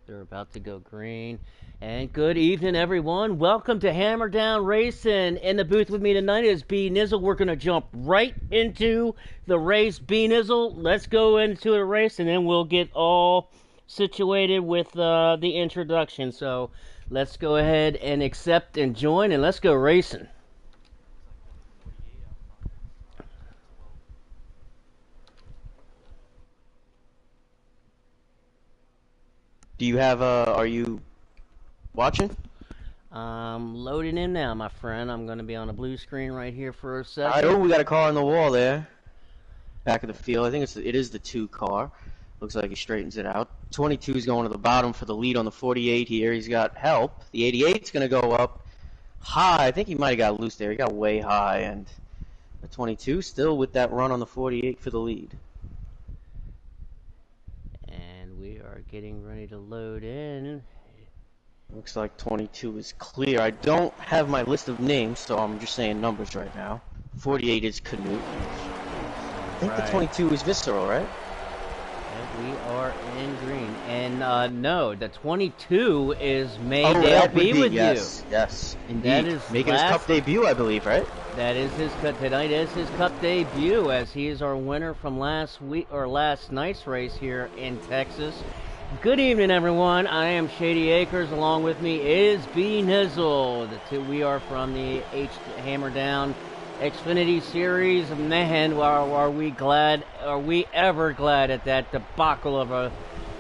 They're about to go green. And good evening, everyone. Welcome to Hammer Down Racing. In the booth with me tonight is B Nizzle. We're going to jump right into the race. B Nizzle, let's go into the race, and then we'll get all situated with the introduction. So let's go ahead and accept and join, and let's go racing. Do you have are you watching? I'm loading in now, my friend. I'm going to be on a blue screen right here for a I second. know we got a car on the wall there. Back of the field. I think it is the 2 car. Looks like he straightens it out. 22 is going to the bottom for the lead on the 48 here. He's got help. The 88's going to go up high. I think he might have got loose there. He got way high, and the 22 still with that run on the 48 for the lead. And we are getting ready to load in. Looks like 22 is clear. I don't have my list of names, so I'm just saying numbers right now. 48 is Canute. I think the 22 is Visceral, right? And we are in green. And no, the 22 is May Oh, Dale that would be with yes, you. yes, indeed. That is making his Cup debut, I believe, right? That is his cut tonight. Is his Cup debut, as he is our winner from last night's race here in Texas. Good evening, everyone. I am Shady Acres. Along with me is B Nizzle. We are from the Hammer Down Xfinity Series. Man, are we glad? Are we ever glad at that debacle of a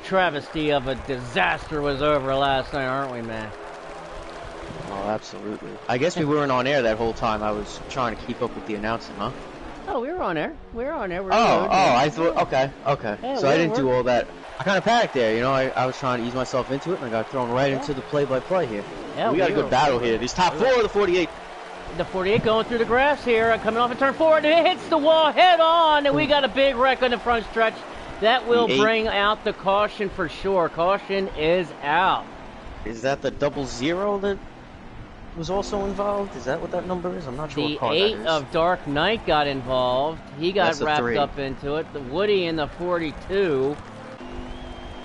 travesty of a disaster was over last night, aren't we, man? Oh, absolutely. I guess we weren't on air that whole time. I was trying to keep up with the announcing, huh? Oh, we were on air. We were on air. I thought, okay. Yeah, so I didn't do all that. I kind of panicked there, you know. I was trying to ease myself into it, and I got thrown right into the play-by-play here. Yeah, we got a good battle here. These top 4 of the 48. The 48 going through the grass here, coming off a turn forward, and it hits the wall head on, and we got a big wreck on the front stretch. That will bring out the caution for sure. Caution is out. Is that the 00 that was also involved? Is that what that number is? I'm not sure what car that is. The 8 of Dark Knight got involved. He got wrapped 3. up into it. The Woody in the 42,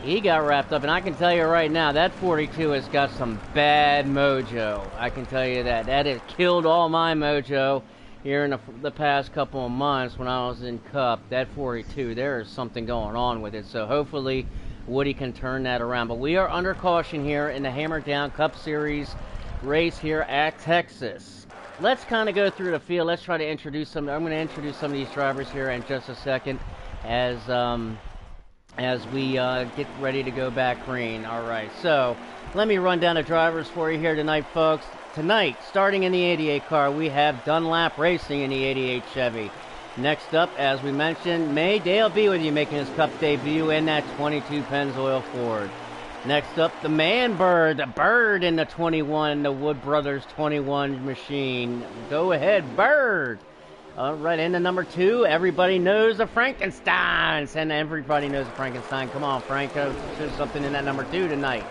he got wrapped up. And I can tell you right now, that 42 has got some bad mojo. I can tell you that. That has killed all my mojo here in the past couple of months when I was in Cup. That 42, there is something going on with it. So hopefully Woody can turn that around. But we are under caution here in the Hammer Down Cup Series race here at Texas. Let's kind of go through the field. Let's try to introduce some. I'm going to introduce some of these drivers here in just a second as we get ready to go back green. All right, so let me run down the drivers for you here tonight, folks. Tonight, starting in the 88 car, we have Dunlap Racing in the 88 Chevy. Next up, as we mentioned, May Dale be with you, making his Cup debut in that 22 Pennzoil Ford. Next up, the Man Bird, the Bird in the 21, the Wood Brothers 21 machine. Go ahead, Bird. All right, in the number 2, everybody knows the Frankensteins. And everybody knows the Frankenstein. Come on, Franco, show something in that number 2 tonight.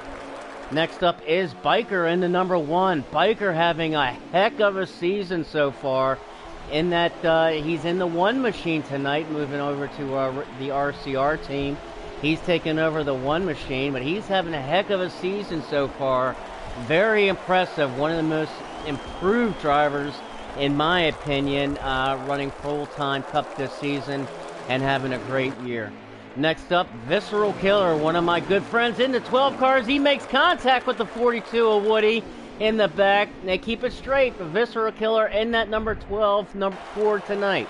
Next up is Biker in the number 1. Biker having a heck of a season so far in that he's in the 1 machine tonight, moving over to the RCR team. He's taken over the 1 machine, but he's having a heck of a season so far. Very impressive. One of the most improved drivers, in my opinion, running full-time Cup this season and having a great year. Next up, Visceral Killer, one of my good friends in the 12 cars. He makes contact with the 42 of Woody in the back. They keep it straight. The Visceral Killer in that number 12, number 4 tonight.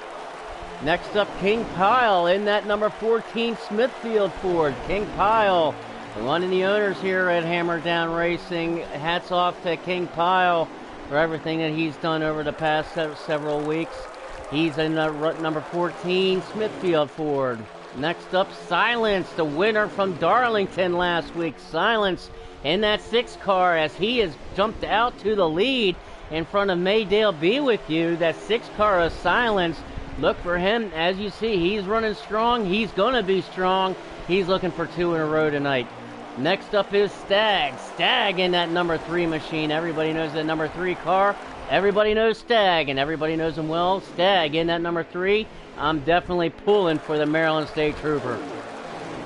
Next up, King Pyle in that number 14 Smithfield Ford. King Pyle, one of the owners here at Hammer Down Racing. Hats off to King Pyle for everything that he's done over the past several weeks. He's in number 14 Smithfield Ford. Next up, Silence, the winner from Darlington last week. Silence in that 6 car as he has jumped out to the lead in front of Maydale Be With You. That 6 car of Silence. Look for him. As you see, he's running strong. He's going to be strong. He's looking for 2 in a row tonight. Next up is Stag. Stag in that number 3 machine. Everybody knows that number 3 car. Everybody knows Stag, and everybody knows him well. Stag in that number 3. I'm definitely pulling for the Maryland State Trooper.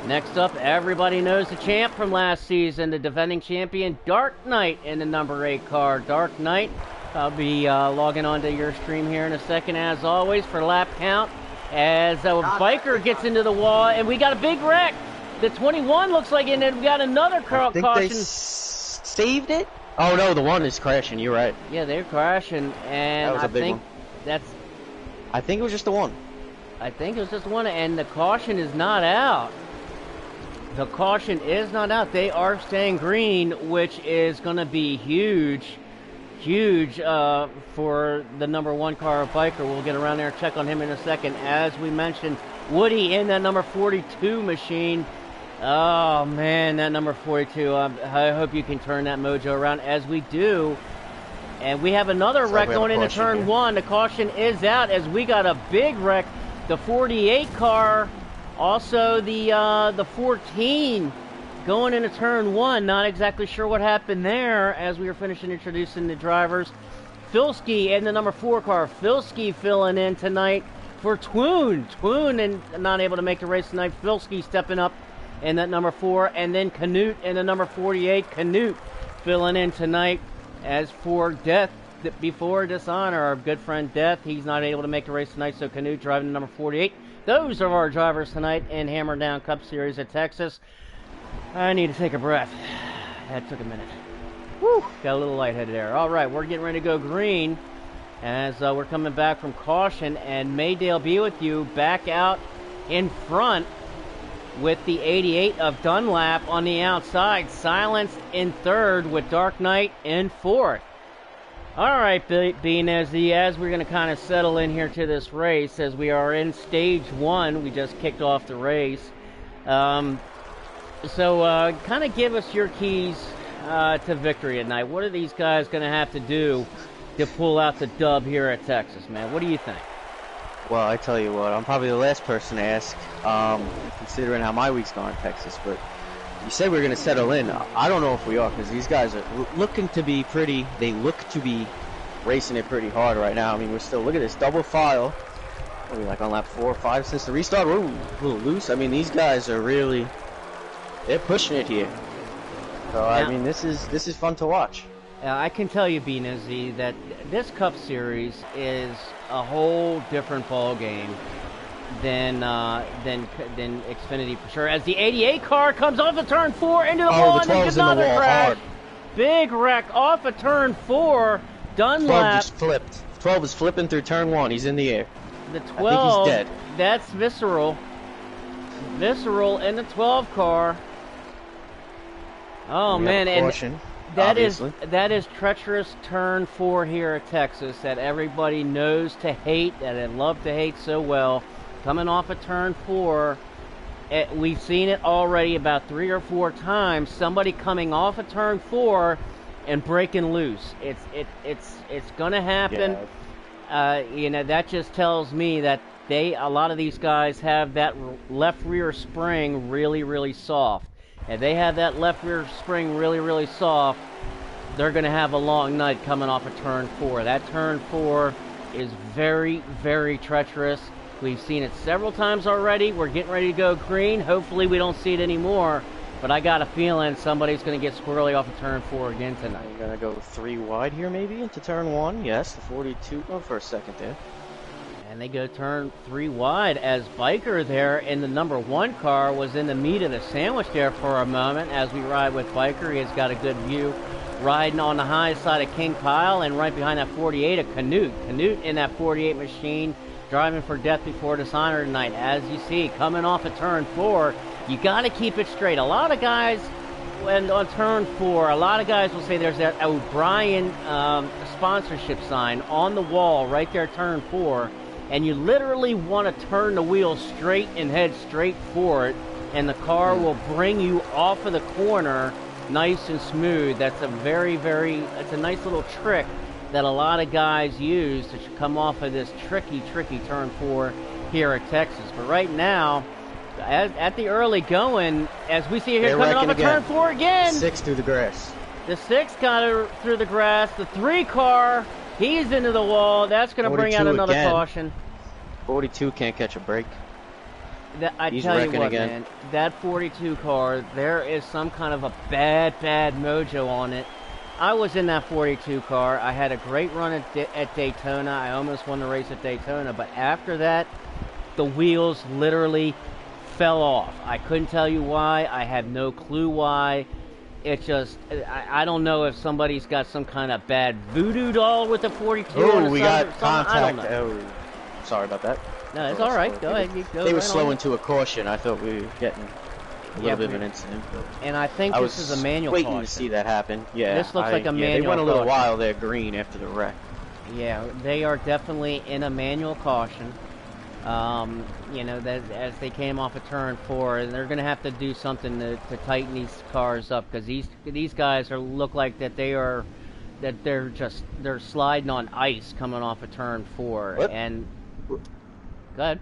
Next up, everybody knows the champ from last season, the defending champion, Dark Knight, in the number 8 car. Dark Knight, I'll be logging onto your stream here in a second, as always, for lap count. As Biker gets into the wall, and we got a big wreck. The 21 looks like, and then we got another caution. They saved it? Oh no, the one is crashing. You're right. Yeah, they're crashing, and that was a big one. I think it was just the one. I think it was just one, and the caution is not out. The caution is not out. They are staying green, which is going to be huge for the number 1 car of Biker. We'll get around there and check on him in a second. As we mentioned, Woody in that number 42 machine. Oh, man, that number 42. I hope you can turn that mojo around, as we do. And we have another wreck going into turn 1. The caution is out, as we got a big wreck. The 48 car... Also, the 14 going into turn 1. Not exactly sure what happened there as we were finishing introducing the drivers. Filski in the number 4 car. Filski filling in tonight for Twoon. Twoon and not able to make the race tonight. Filski stepping up in that number 4. And then Canute in the number 48. Canute filling in tonight. As for Death before Dishonor, our good friend Death, he's not able to make the race tonight. So Canute driving the number 48. Those are our drivers tonight in Hammer Down Cup Series at Texas. I need to take a breath. That took a minute. Whew, got a little lightheaded there. All right, we're getting ready to go green as we're coming back from caution, and Maydale be with you back out in front with the 88 of Dunlap on the outside. Silenced in 3rd with Dark Knight in 4th. All right, Bean, as we're going to kind of settle in here to this race, as we are in stage 1, we just kicked off the race. So kind of give us your keys to victory at night. What are these guys going to have to do to pull out the dub here at Texas, man? What do you think? Well, I tell you what, I'm probably the last person to ask, considering how my week's gone in Texas, but you said we were going to settle in. I don't know if we are, because these guys are looking to be pretty, they look to be racing it pretty hard right now. I mean, we're still, look at this, double file. What are we, like on lap 4 or 5 since the restart? We're a little loose. I mean, these guys are really, they're pushing it here. So, yeah. I mean, this is fun to watch. I can tell you, B-Nizzy, that this Cup Series is a whole different ball game than Xfinity for sure. As the 88 car comes off of turn 4 into the wall, and then another crash. Hard. Big wreck off of turn 4. Dunlap. 12 just flipped. 12 is flipping through turn 1. He's in the air. The 12. I think he's dead. That's Visceral. Visceral in the 12 car. Oh man, and that is treacherous turn 4 here at Texas that everybody knows to hate, that they love to hate so well. Coming off of turn 4, we've seen it already about 3 or 4 times. Somebody coming off of turn 4 and breaking loose. It's gonna happen. Yeah. You know, that just tells me that a lot of these guys have that left rear spring really soft. If they have that left rear spring really soft, they're gonna have a long night coming off of turn 4. That turn 4 is very treacherous. We've seen it several times already. We're getting ready to go green. Hopefully we don't see it anymore. But I got a feeling somebody's going to get squirrely off of turn 4 again tonight. You're going to go 3 wide here maybe into turn 1. Yes, the 42. Oh, for a second there. And they go turn 3 wide as Biker there in the number 1 car was in the meat of the sandwich there for a moment as we ride with Biker. He has got a good view riding on the high side of King Pile, and right behind that 48 a Canute. Canute in that 48 machine driving for Death Before Dishonor tonight. As you see, coming off of turn 4, you got to keep it straight. A lot of guys, when on turn 4, a lot of guys will say there's that O'Brien sponsorship sign on the wall right there, turn 4, and you literally want to turn the wheel straight and head straight for it, and the car will bring you off of the corner nice and smooth. That's a it's a nice little trick that a lot of guys use to come off of this tricky turn 4 here at Texas. But right now, at the early going, as we see here coming off of turn 4 again. 6 through the grass. The 6 got her through the grass. The 3 car, he's into the wall. That's going to bring out another caution. 42 can't catch a break. I He's tell you wrecking what, again. man, that 42 car, there is some kind of a bad mojo on it. I was in that 42 car. I had a great run at Daytona. I almost won the race at Daytona, but after that, the wheels literally fell off. I couldn't tell you why. I have no clue why. It just, I don't know if somebody's got some kind of bad voodoo doll with the 42 on Oh, the we side got or something. I don't contact. know. Oh, sorry about that. No, it's all right. Go ahead. You go They were right slow on. into a caution. I thought we were getting a little bit of an we- incident. But And I think I this was is a manual waiting caution. to see that happen. Yeah, This looks like a They manual went a little caution. while there green after the wreck. Yeah, they are definitely in a manual caution. You know, that as they came off of turn 4, and they're going to have to do something to tighten these cars up, because these guys look like that they're sliding on ice coming off of turn 4. What? And go ahead.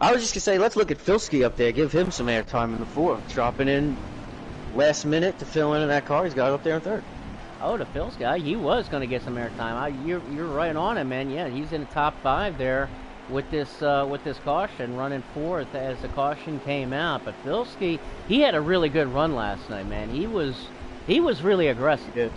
I was just gonna say, let's look at Filsky up there. Give him some airtime in the 4th, dropping in last minute to fill in that car. He's got up there in 3rd. Oh, the Phil's guy, he was going to get some airtime. You're right on him, man. Yeah, he's in the top 5 there with this caution, running 4th as the caution came out. But Filsky, he had a really good run last night, man. He was really aggressive. Yeah.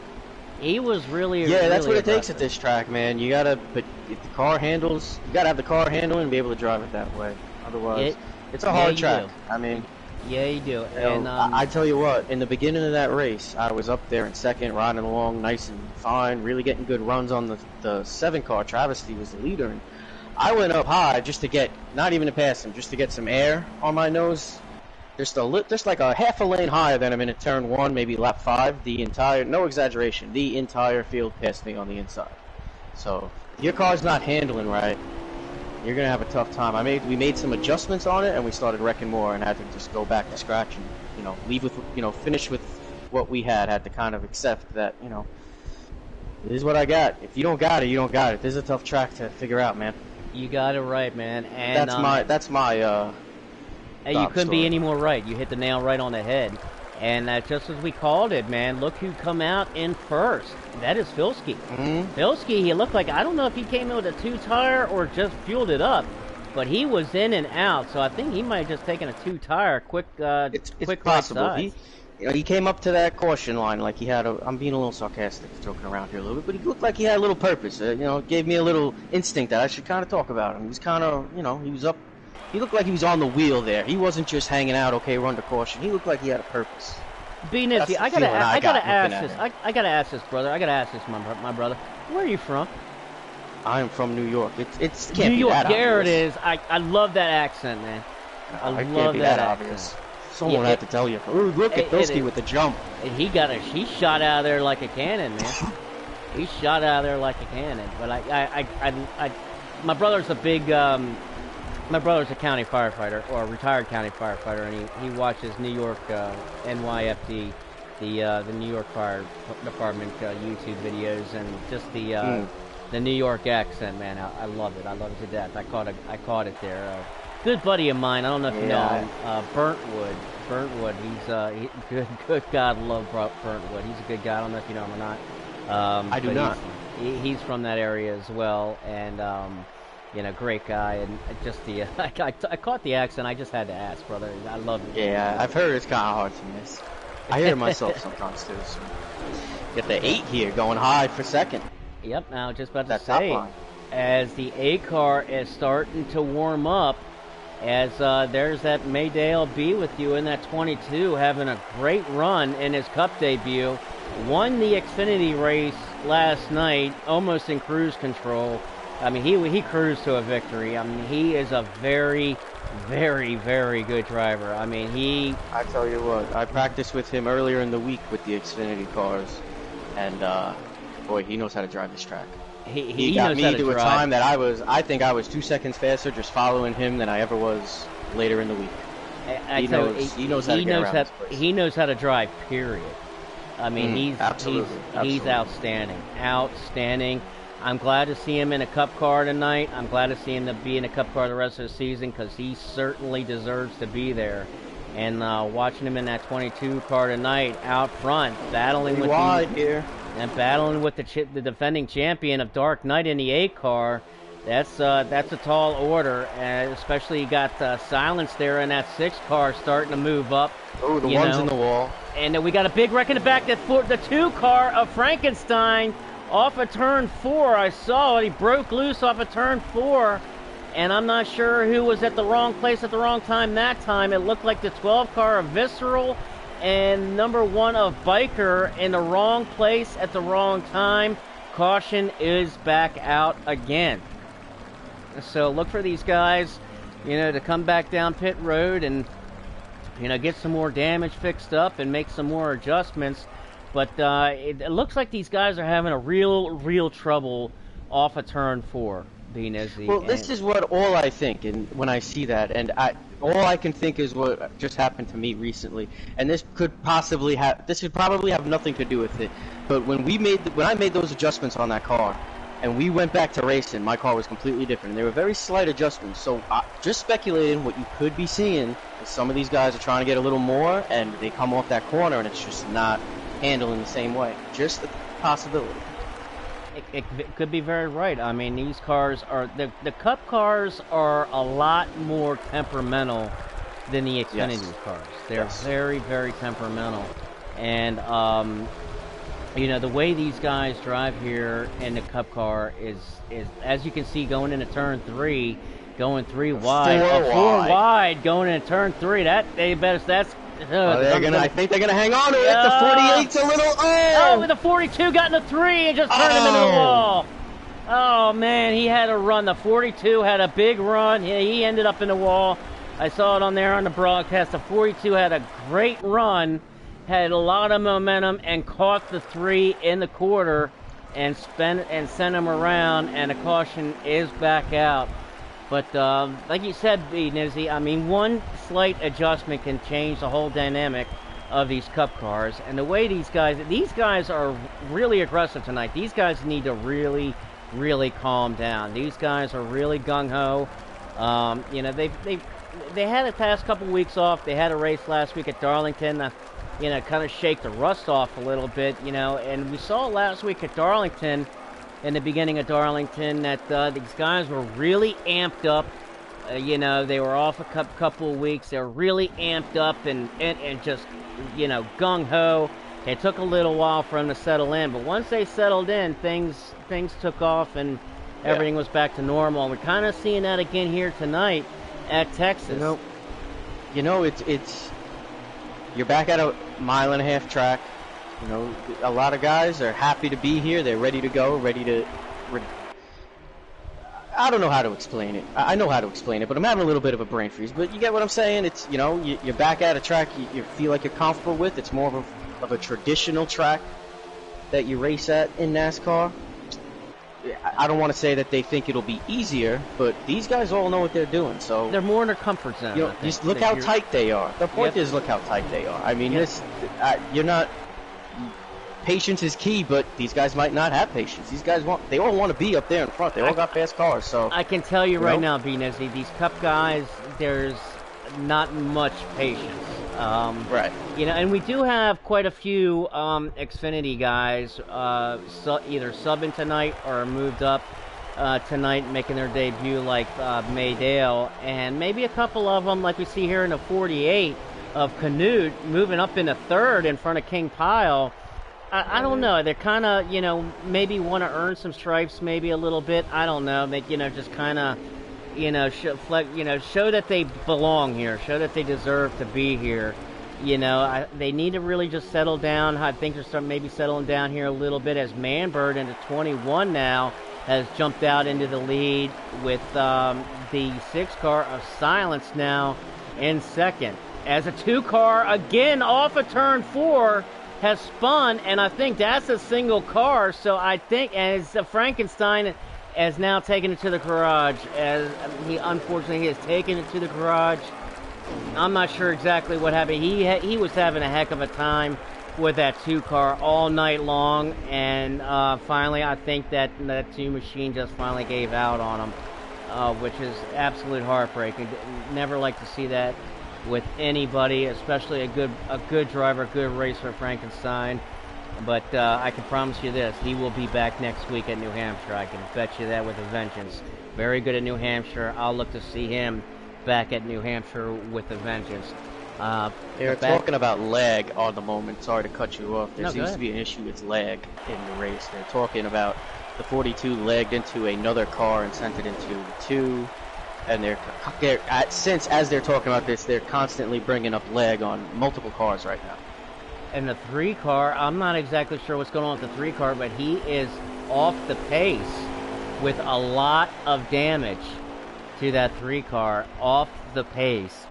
He was really Yeah, that's really what it takes at aggressive. this track, man. You gotta, but if the car handles, you gotta have the car handling and be able to drive it that way. Otherwise, it's a hard you track. do. I mean, Yeah, you do. you And know, I tell you what, in the beginning of that race, I was up there in 2nd, riding along nice and fine, really getting good runs on the 7 car. Travesty was the leader, and I went up high just to get, not even to pass him, just to get some air on my nose. Just like a half a lane higher than him in turn 1, maybe lap 5. No exaggeration, the entire field passed me on the inside. So if your car's not handling right, you're gonna have a tough time. We made some adjustments on it, and we started wrecking more, and had to just go back to scratch and finish with what we had. Had to kind of accept that this is what I got. If you don't got it, you don't got it. This is a tough track to figure out, man. you got it right, man. And That's my and you top couldn't story. be any more right. You hit the nail right on the head. And just as we called it, man, look who come out in first. That is Filsky. Filsky, he looked like, I don't know if he came in with a 2-tire or just fueled it up, but he was in and out. So I think he might have just taken a 2-tire, quick It's right possible. side. He came up to that caution line like he had I'm being a little sarcastic, joking around here a little bit, but he looked like he had a little purpose. It gave me a little instinct that I should kind of talk about him. He was kind of, he was up. He looked like he was on the wheel there. He wasn't just hanging out. Okay, we're under caution. He looked like he had a purpose. Beanisy, I gotta ask this. I gotta ask this, brother. I gotta ask this, my brother. Where are you from? I am from New York. It's New can't be York. that There it obvious. is. I love that accent, man. I It love can't be that that accent. obvious. Someone Yeah, had to tell you. Ooh, look at it Bilski is. with the jump. And he shot out of there like a cannon, man. He shot out of there like a cannon. But my brother's a big, my brother's a county firefighter, or a retired county firefighter, and he watches New York, NYFD, the New York Fire Department YouTube videos, and just the New York accent, man. I love it. I love it to death. I caught it there. Good buddy of mine. I don't know if you know him. Burntwood. He's good. God love Burntwood. He's a good guy. I don't know if you know him or not. I do not. He's from that area as well, and great guy. And just I caught the accent. I just had to ask, brother. I love it. Yeah, I've heard it's kind of hard to miss. I hear it myself sometimes too. So. Get the 8 here going high for 2nd. Yep. Now just about to That top say, line. as the A car is starting to warm up. As there's that Maydale be with you in that 22, having a great run in his Cup debut. Won the Xfinity race last night, almost in cruise control. I mean, he cruised to a victory. I mean, he is a very, very, very good driver. I mean, I tell you what, I practiced with him earlier in the week with the Xfinity cars, and boy, he knows how to drive this track. he got knows how me to a drive. time that I think I was 2 seconds faster just following him than I ever was later in the week. He knows how to get around this place. He knows how to drive, period. I mean, he's absolutely. outstanding. I'm glad to see him in a Cup car tonight. I'm glad to see him to be in a Cup car the rest of the season, because he certainly deserves to be there. And watching him in that 22 car tonight, out front, battling with wide here. and battling with the defending champion of Dark Knight in the 8 car, That's a tall order, and especially you got Silence there in that 6 car starting to move up. Oh, the one's in the wall. And then we got a big wreck in the back. The 2 car of Frankenstein off of turn 4. I saw it. He broke loose off of turn 4. And I'm not sure who was at the wrong place at the wrong time that time. It looked like the 12 car of Visceral and number 1 of Biker in the wrong place at the wrong time. Caution is back out again. So look for these guys, to come back down pit road and, get some more damage fixed up and make some more adjustments. But it looks like these guys are having a real trouble off of turn 4. Well, this is what all I think, and when I see that, and all I can think is what just happened to me recently, and this could probably have nothing to do with it. But when I made those adjustments on that car, and we went back to racing, my car was completely different. And they were very slight adjustments, so just speculating what you could be seeing is some of these guys are trying to get a little more, and they come off that corner, and it's just not handling the same way. Just a possibility. It could be very right. I mean, these cars are the Cup cars are a lot more temperamental than the Xfinity cars. They're very, very temperamental, and the way these guys drive here in the Cup car is as you can see going into turn 3, going 3 wide, 4 wide going into turn 3. That's I think they're gonna hang on to it. The 48's a little. Oh, the 42 got in the 3 and just turned him into the wall. Oh man, he had a run. The 42 had a big run. He ended up in the wall. I saw it on there on the broadcast. The 42 had a great run, had a lot of momentum, and caught the 3 in the quarter, and sent him around. And the caution is back out. But like you said, Nizzy, I mean, one slight adjustment can change the whole dynamic of these Cup cars. And the way these guys are really aggressive tonight. These guys need to really, really calm down. These guys are really gung-ho. They had the past couple weeks off. They had a race last week at Darlington, kind of shake the rust off a little bit, And we saw last week at Darlington, in the beginning of Darlington, that these guys were really amped up. They were off a couple of weeks. They were really amped up and just, gung-ho. It took a little while for them to settle in, but once they settled in, things took off and everything was back to normal. And we're kind of seeing that again here tonight at Texas. It's you're back at a 1.5-mile track. A lot of guys are happy to be here. They're ready to go, I don't know how to explain it. I know how to explain it, but I'm having a little bit of a brain freeze. But you get what I'm saying? It's, you're back at a track you feel like you're comfortable with. It's more of a traditional track that you race at in NASCAR. I don't want to say that they think it'll be easier, but these guys all know what they're doing. So they're more in their comfort zone. Just look how tight they are. The point is, look how tight they are. I mean, you're not. Patience is key, but these guys might not have patience. These guys they all want to be up there in front. They all got fast cars. So I can tell you right now, Benezzi, these Cup guys, there's not much patience. Right. And we do have quite a few Xfinity guys either subbing tonight or moved up tonight, making their debut, like Maydale, and maybe a couple of them, like we see here in the 48 of Canute, moving up into 3rd in front of King Pyle. I don't know. They're kind of, maybe want to earn some stripes, maybe a little bit. I don't know. They, just kind of, show that they belong here, show that they deserve to be here. They need to really just settle down. I think they're maybe settling down here a little bit as Manbird into 21 now has jumped out into the lead with the 6 car of Silence now in 2nd. As a 2 car again off of turn 4 has spun, and I think that's a single car. So I think as Frankenstein has now taken it to the garage, as he unfortunately has taken it to the garage. I'm not sure exactly what happened. He was having a heck of a time with that 2 car all night long, and finally I think that 2 machine just finally gave out on him, which is absolute heartbreaking. Never like to see that with anybody, especially a good driver, a good racer, Frankenstein. But I can promise you this, he will be back next week at New Hampshire. I can bet you that with a vengeance. Very good at New Hampshire. I'll look to see him back at New Hampshire with a vengeance. They're talking about lag on the moment. Sorry to cut you off. There seems to be an issue with lag in the race. They're talking about the 42 lagged into another car and sent it into the 2. And as they're talking about this, they're constantly bringing up lag on multiple cars right now. And the 3 car, I'm not exactly sure what's going on with the 3 car, but he is off the pace with a lot of damage to that 3 car, off the pace.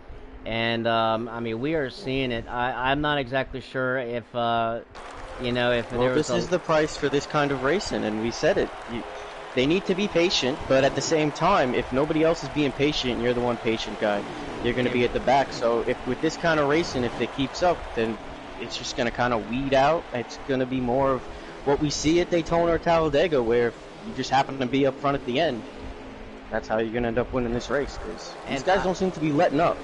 And, I mean, we are seeing it. I'm not exactly sure if, you know, if well, this is the price for this kind of racing, and we said it. They need to be patient, but at the same time, if nobody else is being patient, you're the one patient guy. You're going to be at the back. So if with this kind of racing, if it keeps up, then it's just going to kind of weed out. It's going to be more of what we see at Daytona or Talladega, where you just happen to be up front at the end. That's how you're going to end up winning this race, because these guys don't seem to be letting up.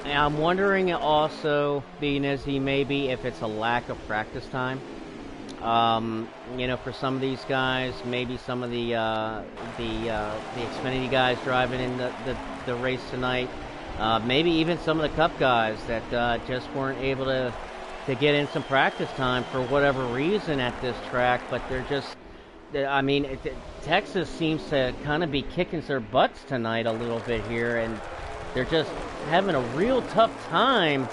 And I'm wondering also, being as he may be, if it's a lack of practice time. You know, for some of these guys, maybe some of the Xfinity guys driving in the race tonight, maybe even some of the Cup guys that just weren't able to get in some practice time for whatever reason at this track, but they're just, I mean, Texas seems to kind of be kicking their butts tonight a little bit here, and they're just having a real tough time.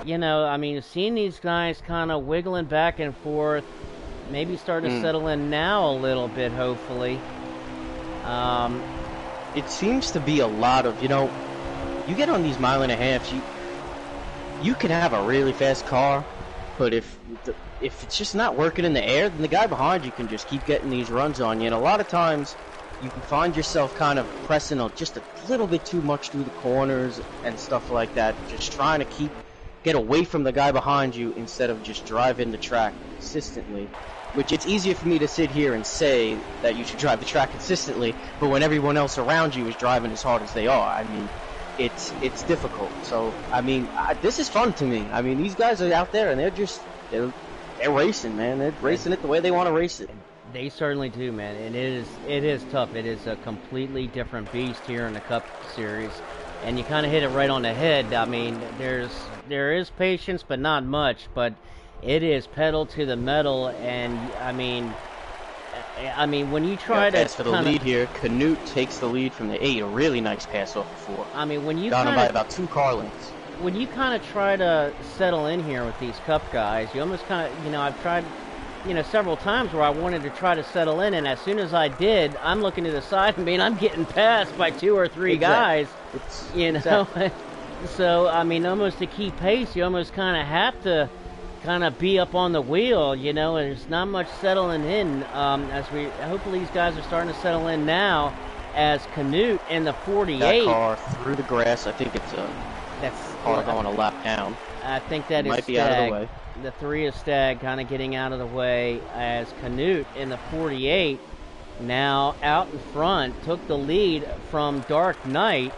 You know, I mean, seeing these guys kind of wiggling back and forth, maybe starting to settle in now a little bit, hopefully. It seems to be a lot of, you know, you get on these mile and a halves, you can have a really fast car, but if it's just not working in the air, then the guy behind you can just keep getting these runs on you. And a lot of times, you can find yourself kind of pressing just a little bit too much through the corners and stuff like that, just trying to get away from the guy behind you instead of just driving the track consistently. Which it's easier for me to sit here and say that you should drive the track consistently, but when everyone else around you is driving as hard as they are, I mean, it's difficult. So, I mean, this is fun to me. I mean, these guys are out there and they're racing, man. They're racing it the way they want to race it. They certainly do, man, and it is tough. It is a completely different beast here in the Cup Series, and you kind of hit it right on the head. I mean, there is patience, but not much. But it is pedal to the metal, and I mean, when you try to pass for the lead here, Canute takes the lead from the 8. A really nice pass off the 4. I mean, when you got him by about 2 car lengths. When you kind of try to settle in here with these Cup guys, you almost kind of, you know, I've tried, you know, several times where I wanted to try to settle in, and as soon as I did, I'm looking to the side. I mean, I'm getting passed by 2 or 3 guys, you know. Exactly. So, I mean, almost to keep pace, you almost kind of have to kind of be up on the wheel, you know, and there's not much settling in. Hopefully these guys are starting to settle in now as Canute in the 48. That car through the grass, I think it's that's car going a lap down. I think that might be out of the way. The 3 is Stagg kind of getting out of the way as Canute in the 48 now out in front took the lead from Dark Knight,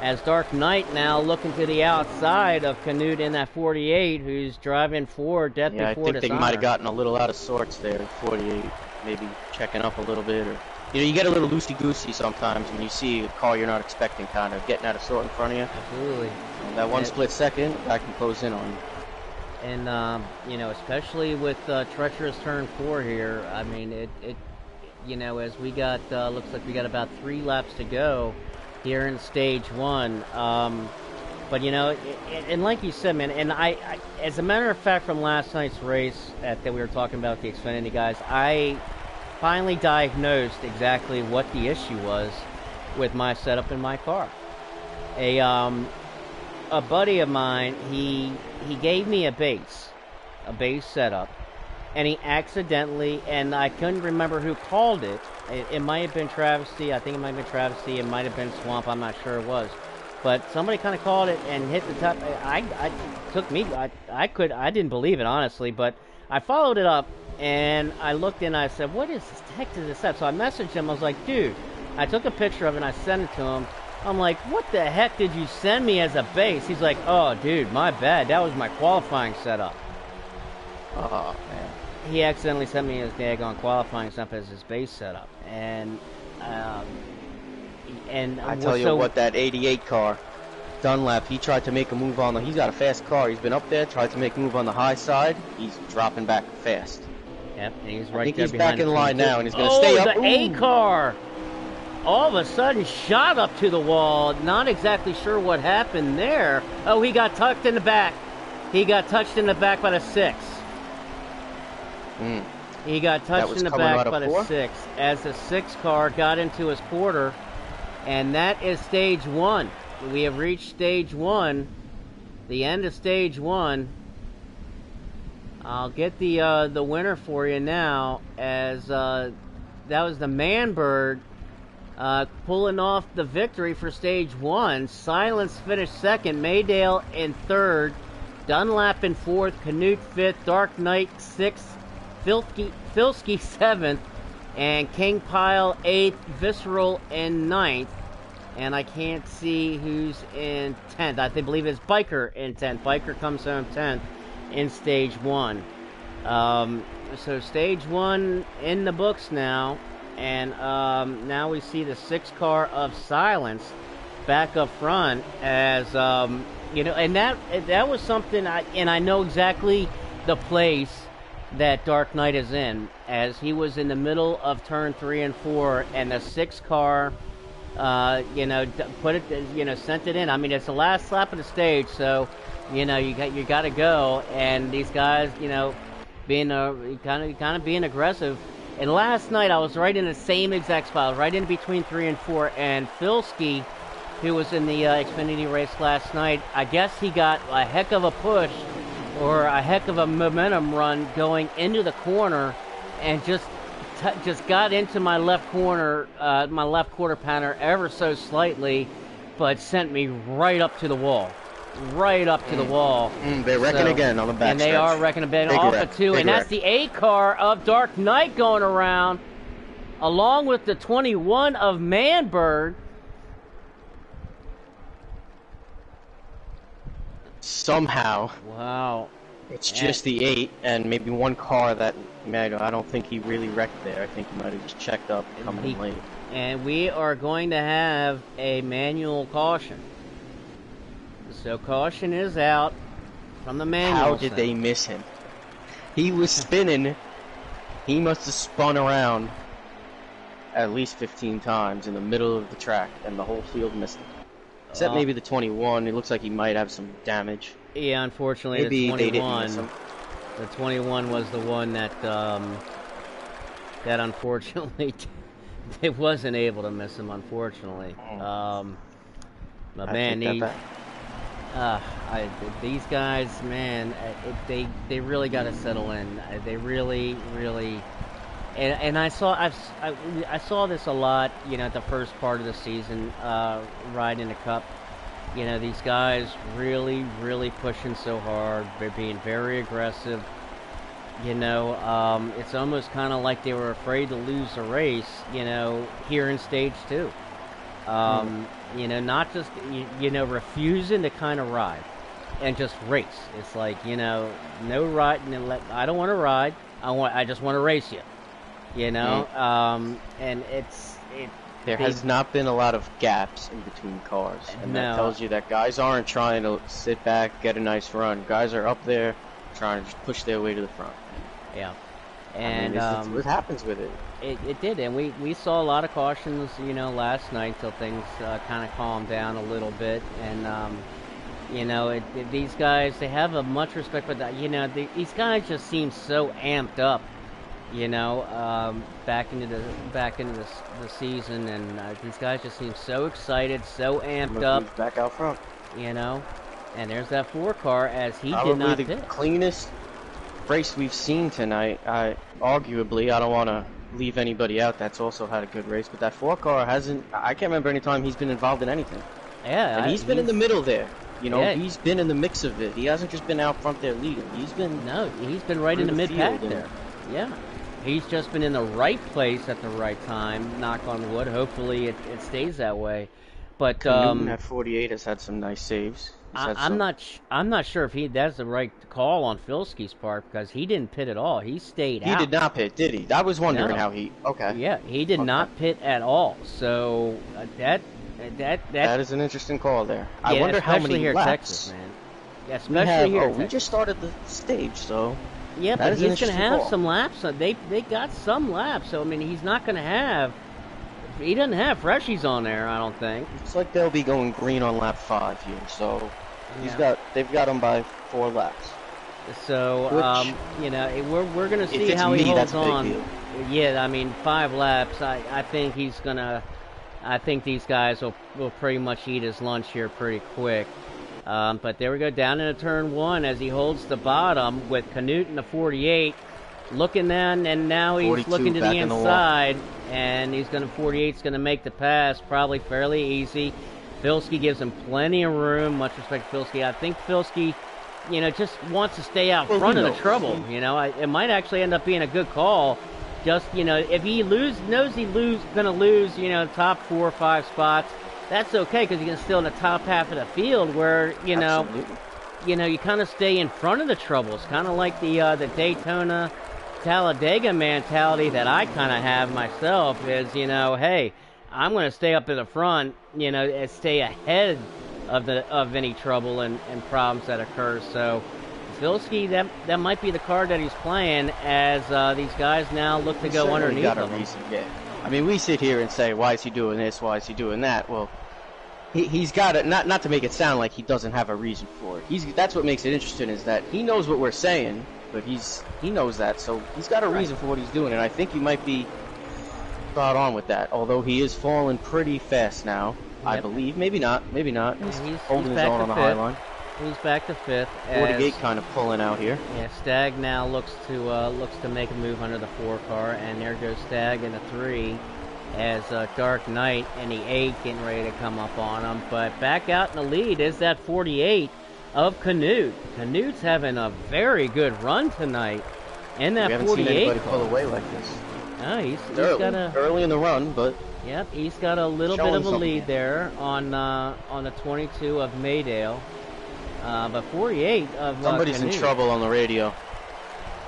as Dark Knight now looking to the outside of Canute in that 48, who's driving for Death Before Dishonor. I think they might have gotten a little out of sorts there, 48, maybe checking up a little bit, or you know, you get a little loosey-goosey sometimes when you see a car you're not expecting kind of getting out of sort in front of you. Absolutely. And that one split second, I can close in on you. And, you know, especially with treacherous turn 4 here, I mean, it you know, as we got, looks like we got about 3 laps to go here in stage 1. But, you know, and like you said, man, and I, as a matter of fact, from last night's race that we were talking about, the Xfinity guys, I finally diagnosed exactly what the issue was with my setup in my car. A buddy of mine, he gave me a base setup, and he accidentally, and I couldn't remember who called it. It might have been Travesty. I think it might have been Travesty. It might have been Swamp. I'm not sure it was. But somebody kind of called it and hit the top. I didn't believe it, honestly, but I followed it up, and I looked and I said, what is this? The heck did this have? So I messaged him. I was like, dude, I took a picture of it and I sent it to him. I'm like, what the heck did you send me as a base? He's like, oh, dude, my bad. That was my qualifying setup. Oh, man. he accidentally sent me his daggone qualifying stuff as his base setup, and I tell you so, what, that 88 car, Dunlap, he tried to make a move on the. He's got a fast car. He's been up there, tried to make a move on the high side. He's dropping back fast. Yep, and he's right I think there he's behind back in line now, and he's going to oh, stay up. The A car all of a sudden shot up to the wall. Not exactly sure what happened there. Oh, he got tucked in the back. He got touched in the back by the 6. He got touched in the back by the 6 as the 6 car got into his quarter, and that is stage 1. We have reached stage 1, the end of stage 1. I'll get the winner for you now, as that was the Manbird pulling off the victory for stage 1. Silence finished second, Maydale in third, Dunlap in fourth, Canute fifth, Dark Knight sixth, Filsky 7th, and King Pile 8th, Visceral in 9th, and I can't see who's in 10th. I believe it's Biker in 10th. Biker comes home 10th in stage 1. So stage 1 in the books now, and now we see the 6 car of Silence back up front as and that was something I know exactly the place that Dark Knight is in, as he was in the middle of turn 3 and 4, and the 6 car put it, sent it in. I mean, it's the last lap of the stage, so you got to go, and these guys, being kind of being aggressive. And last night I was right in the same exact spot, right in between 3 and 4, and Filsky, who was in the Xfinity race last night, I guess he got a heck of a push or a heck of a momentum run going into the corner, and just got into my left corner, my left quarter panel ever so slightly, but sent me right up to the wall. Right up to the wall. They're wrecking again on the back and they are wrecking a bit off of 2, and that's the A car of Dark Knight going around, along with the 21 of Manbird. Somehow. Wow. It's just the 8 and maybe one car that, I don't think he really wrecked there. I think he might have just checked up coming in late. And we are going to have a manual caution. So caution is out from the manual. How did they miss him? He was spinning. He must have spun around at least 15 times in the middle of the track, and the whole field missed him. Except maybe the 21. It looks like he might have some damage. Yeah, unfortunately, maybe the 21. They didn't miss him. The 21 was the one that that unfortunately they wasn't able to miss him. Unfortunately, but man, these guys, man, they really got to settle in. They really, and I saw this a lot, at the first part of the season, riding the Cup. These guys really pushing so hard. They're being very aggressive. It's almost kind of like they were afraid to lose a race, here in stage 2. Not just, refusing to kind of ride and just race. It's like, no ride. I don't want to ride. I just want to race you, and there has not been a lot of gaps in between cars, and that tells you that guys aren't trying to sit back, get a nice run. Guys are up there trying to just push their way to the front. Yeah. And what happens with it? It did, and we saw a lot of cautions, last night till things kind of calmed down a little bit, and these guys, they have a much respect for that. These guys just seem so amped up, back into the season, and these guys just seem so excited, so amped up. Back out front, and there's that 4 car as he did not the pit. Cleanest race we've seen tonight. Arguably, I don't want to leave anybody out that's also had a good race, but that 4 car hasn't. I can't remember any time he's been involved in anything. Yeah, and he's been in the middle there. Yeah. He's been in the mix of it. He hasn't just been out front there leading. He's been right in the mid pack there. Yeah, he's just been in the right place at the right time. Knock on wood. Hopefully, it stays that way. But Newton at 48 has had some nice saves. I'm not sure if that's the right call on Filski's part because he didn't pit at all. He stayed out. He did not pit, did he? I was wondering No. how he. Okay. Yeah, he did not pit at all. So that is an interesting call there. Yeah, I wonder how many here laps. In Texas, man. Yeah, especially here. We just started the stage, so. Yeah, but he's going to have some laps. They got some laps, so I mean he's not going to have. He doesn't have freshies on there, I don't think. It's like they'll be going green on lap 5 here, so they've got him by 4 laps. So you know, we're going to see how he holds on. Yeah, I mean 5 laps. I think he's gonna. I think these guys will pretty much eat his lunch here pretty quick. But there we go, down into turn 1 as he holds the bottom with Canute in the 48. Looking then, and now he's looking to the inside, and he's going to 48's going to make the pass, probably fairly easy. Filski gives him plenty of room. Much respect to Filski. I think Filski, you know, just wants to stay out front of the trouble. You know, it might actually end up being a good call. Just, you know, if he knows he's going to lose, you know, top 4 or 5 spots, that's okay because he's still in the top half of the field where, you know, you kind of stay in front of the troubles, kind of like the Daytona Talladega mentality that I kind of have myself is, you know, hey, I'm going to stay up in the front, you know, and stay ahead of any trouble and problems that occur. So Filski, that might be the card that he's playing as these guys now look to go underneath him. Yeah. I mean, we sit here and say, why is he doing this? Why is he doing that? Well, he's got it, not to make it sound like he doesn't have a reason for it. That's what makes it interesting is that he knows what we're saying, but he knows that, so he's got a reason for what he's doing, and I think he might be spot on with that, although he is falling pretty fast now, I believe. Maybe not. He's holding his own on the high line. He's back to 5th. 48 kind of pulling out here. Yeah, Stagg now looks to make a move under the 4 car, and there goes Stagg in the 3 as Dark Knight and the 8 getting ready to come up on him. But back out in the lead is that 48 of Canute. Canute's having a very good run tonight in that 48. We haven't seen anybody pull away like this. No, he's got early in the run, but yep, he's got a little bit of a lead there on the 22 of Maydale. But 48 of somebody's Canute. in trouble on the radio.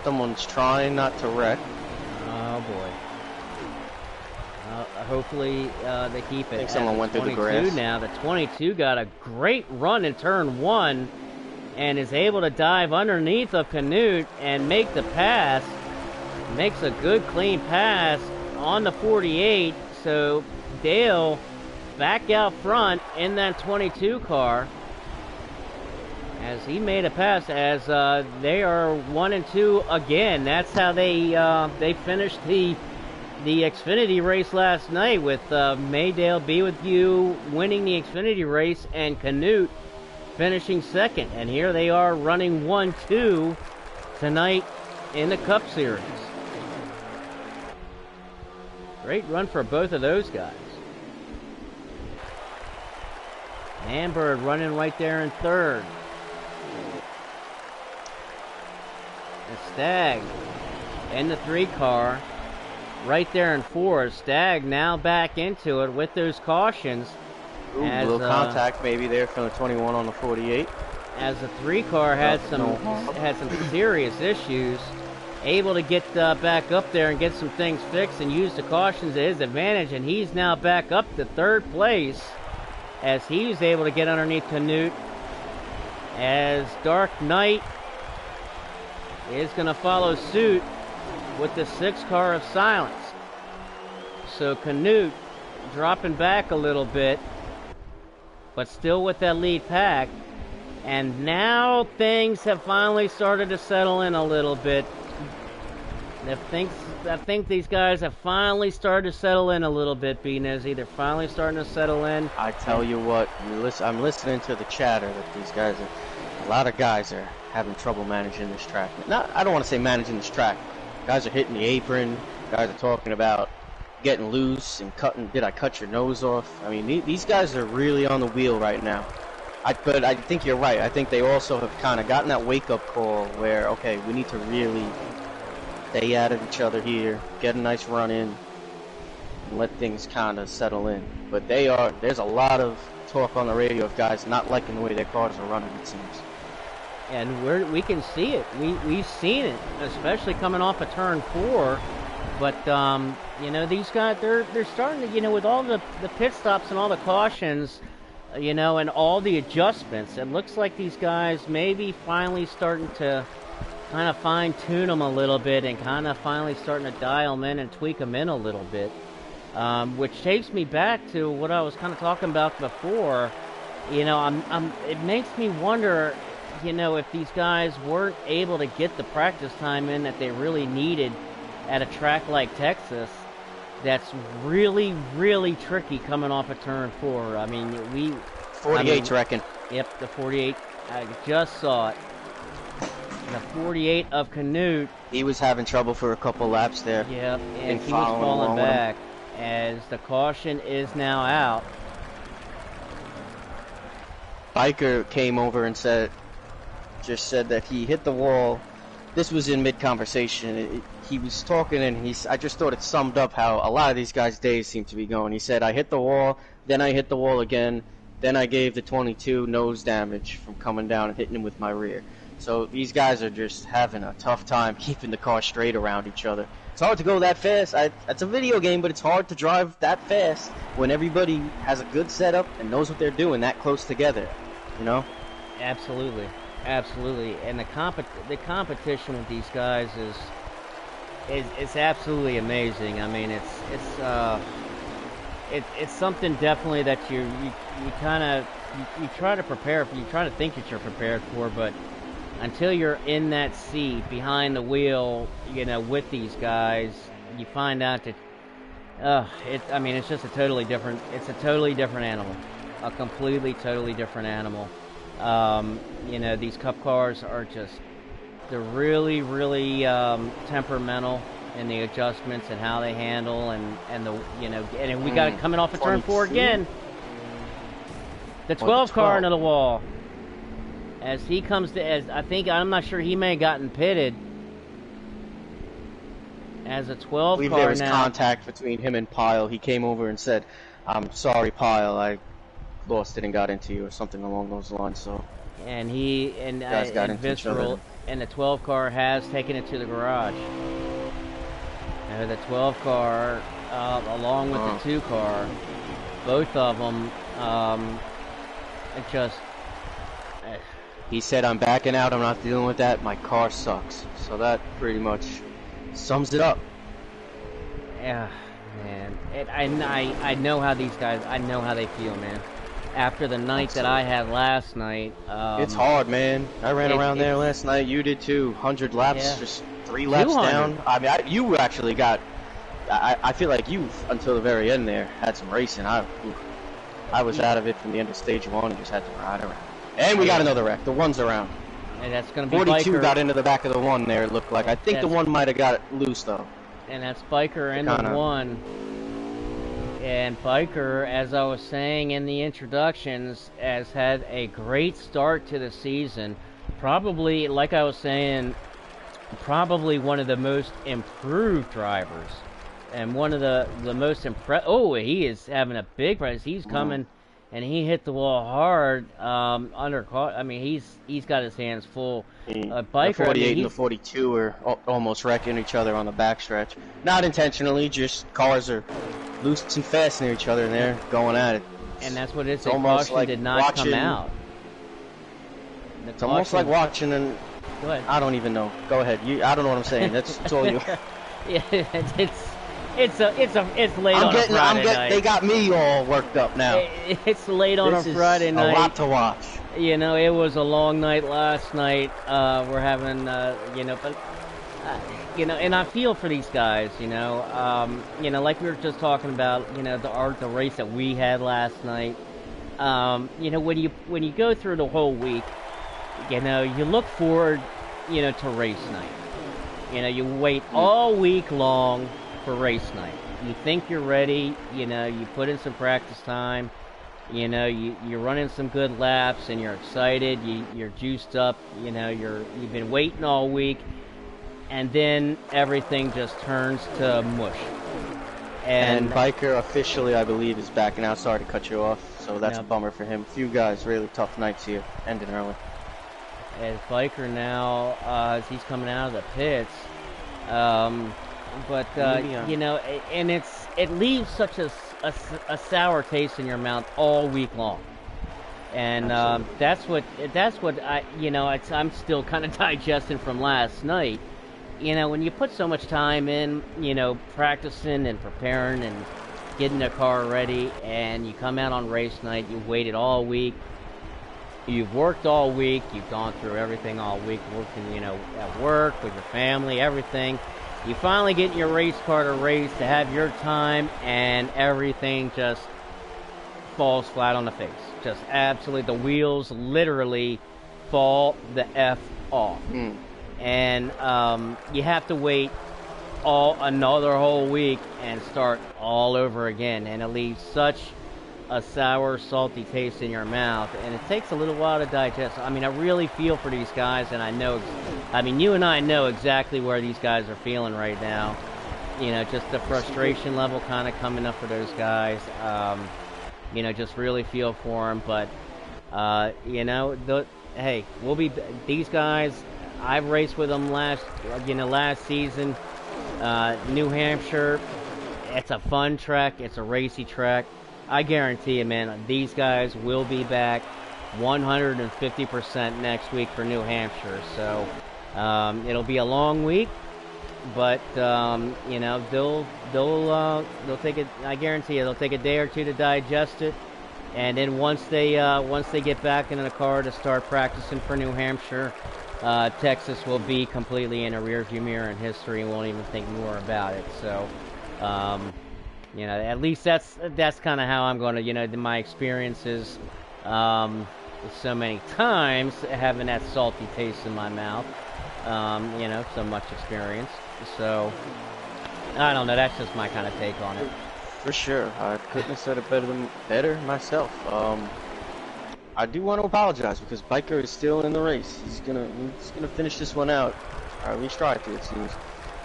Someone's trying not to wreck. Oh boy. Hopefully they keep it. I think someone went through the grass. Now the 22 got a great run in turn 1 and is able to dive underneath of Canute and make the pass. Makes a good clean pass on the 48. So Dale back out front in that 22 car as he made a pass as they are 1 and 2 again. That's how they finished the Xfinity race last night with Maydale Be With You winning the Xfinity race and Canute finishing 2nd. And here they are running 1-2 tonight in the Cup Series. Great run for both of those guys. Ambird running right there in 3rd. And Stagg in the 3 car right there in 4th. Stagg now back into it with those cautions. Ooh, a little contact maybe there from the 21 on the 48. As the 3 car had some serious issues, able to get back up there and get some things fixed and use the cautions to his advantage, and he's now back up to 3rd place as he was able to get underneath Canute as Dark Knight is going to follow suit with the 6 car of silence. So Canute dropping back a little bit, but still with that lead pack. And now things have finally started to settle in a little bit. I think these guys have finally started to settle in a little bit, Benezzi. They're finally starting to settle in. I tell you what, I'm listening to the chatter that these guys a lot of guys are having trouble managing this track. I don't want to say managing this track. Guys are hitting the apron. Guys are talking about getting loose and cutting. Did I cut your nose off? I mean, these guys are really on the wheel right now. But I think you're right. I think they also have kind of gotten that wake-up call where, okay, we need to really stay out of each other here, get a nice run in, and let things kind of settle in. But there's a lot of talk on the radio of guys not liking the way their cars are running, it seems. And we can see it. We've seen it, especially coming off of turn 4. But you know, these guys, they're starting to, you know, with all the pit stops and all the cautions, you know, and all the adjustments, it looks like these guys maybe finally starting to kind of fine tune them a little bit and kind of finally starting to dial them in and tweak them in a little bit. Which takes me back to what I was kind of talking about before. You know, it makes me wonder, you know, if these guys weren't able to get the practice time in that they really needed at a track like Texas, that's really, really tricky coming off of turn 4. I mean, 48's reckon. Yep, the 48. I just saw it. The 48 of Canute. He was having trouble for a couple laps there. Yep, and he was falling back as the caution is now out. Biker came over and said that he hit the wall. This was in mid-conversation. He was talking, and I just thought it summed up how a lot of these guys' days seem to be going. He said, I hit the wall, then I hit the wall again, then I gave the 22 nose damage from coming down and hitting him with my rear. So these guys are just having a tough time keeping the car straight around each other. It's hard to go that fast. It's a video game, but it's hard to drive that fast when everybody has a good setup and knows what they're doing that close together, you know? Absolutely. Absolutely. And the competition with these guys is absolutely amazing. I mean, it's something definitely that you kind of you try to prepare for. You try to think that you're prepared for, but until you're in that seat behind the wheel, you know, with these guys, you find out that I mean, it's just a totally different animal, a completely totally different animal. You know, these Cup cars are they're really, really temperamental in the adjustments and how they handle and the, you know, and we got it coming off of turn 4 again. The 12 car into the wall. As he comes to, I'm not sure, he may have gotten pitted. As a 12 car now. I believe there was contact between him and Pyle. He came over and said, I'm sorry, Pyle, I lost it and got into you, or something along those lines. So, and Visceral, and the 12 car has taken it to the garage. The 12 car, along with the 2 car, both of them, he said, I'm backing out, I'm not dealing with that, my car sucks. So that pretty much sums it up. Yeah, man. I know how these guys, I know how they feel, man. After the night that I had last night. It's hard, man. I ran around there last night. You did too. 100 laps, just 3 laps 200. down. I mean, you actually got... I feel like you, until the very end there, had some racing. I was out of it from the end of stage 1 and just had to ride around. And we got another wreck. The 1's around. And that's going to be 42 Biker. got into the back of the 1 there, it looked like. I think the 1 might have got loose, though. And that's Biker in the 1. And Biker, as I was saying in the introductions, has had a great start to the season. Probably, like I was saying, probably one of the most improved drivers. And one of the most he is having a big prize. He's coming... And he hit the wall hard I mean, he's got his hands full. Biker, the 48 and the 42 are almost wrecking each other on the backstretch. Not intentionally, just cars are loose and fast near each other, and they're going at it. And that's what it is. The caution did not come out. It's almost like watching and... Go ahead. I don't even know. Go ahead. I don't know what I'm saying. That's all you... Yeah, it's late on a Friday night. They got me all worked up now. It's late on a Friday night. A lot to watch. You know, it was a long night last night. We're having, you know, but you know, and I feel for these guys. You know, like we were just talking about. You know, the race that we had last night. You know, when you go through the whole week, you know, you look forward, you know, to race night. You know, you wait all week long for race night. You think you're ready, you know, you put in some practice time, you know, you're running some good laps and you're excited, you're juiced up, you know, you've been waiting all week, and then everything just turns to mush. And Biker officially, I believe, is backing out. Sorry to cut you off. So that's a Yep. bummer for him. Few guys, really tough nights here, ending early. As Biker now, as he's coming out of the pits, you know, and it leaves such a sour taste in your mouth all week long, and that's what I'm still kind of digesting from last night. You know, when you put so much time in, you know, practicing and preparing and getting the car ready, and you come out on race night, you waited all week. You've worked all week, you've gone through everything all week, working, you know, at work, with your family, everything. You finally get in your race car to race, to have your time, and everything just falls flat on the face. Just absolutely, the wheels literally fall the F off. And you have to wait another whole week and start all over again, and it leaves such a sour, salty taste in your mouth, and it takes a little while to digest. I mean, I really feel for these guys, and I mean, you and I know exactly where these guys are feeling right now. You know, just the frustration level kind of coming up for those guys. You know, just really feel for them, but you know, hey, these guys. I've raced with them last season. New Hampshire, it's a fun track. It's a racy track. I guarantee you, man, these guys will be back 150% next week for New Hampshire. So it'll be a long week, but you know, they'll take it. I guarantee you, they'll take a day or two to digest it, and then once they get back into the car to start practicing for New Hampshire, Texas will be completely in a rearview mirror in history and won't even think more about it. So. You know, at least that's kind of how I'm going to, you know, my experiences so many times having that salty taste in my mouth, you know, so much experience. So, I don't know, that's just my kind of take on it. For sure. I couldn't have said it better myself. I do want to apologize because Biker is still in the race. He's gonna finish this one out, or at least try to, it seems.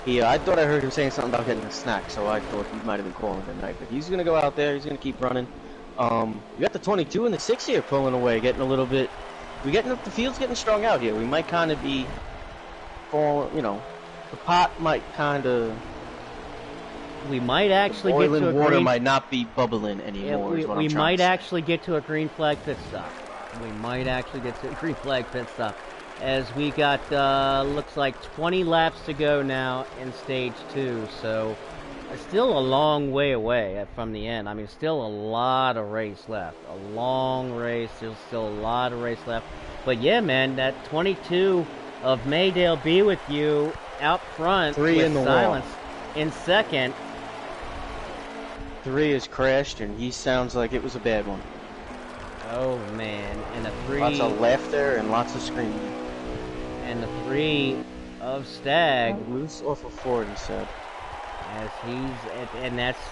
I thought I heard him saying something about getting a snack, so I thought he might have been calling tonight. But he's going to go out there. He's going to keep running. You got the 22 and the 6 here pulling away, getting a little bit. The field's getting strung out here. We might kind of be falling, you know, the pot might kind of. We might actually get to a water might not be bubbling anymore. Yeah, we might actually get to a green flag pit stop. We might actually get to a green flag pit stop. As we got, looks like 20 laps to go now in stage 2, so still a long way away from the end. I mean, still a lot of race left. A long race, there's still a lot of race left. But yeah, man, that 22 of Maydale Be With You out front 3 with in the Silence wall. in second. 3 has crashed, and he sounds like it was a bad one. Oh, man, and a 3... Lots of laughter and lots of screaming. And the 3 of Stag. Loose off of 4, he said. As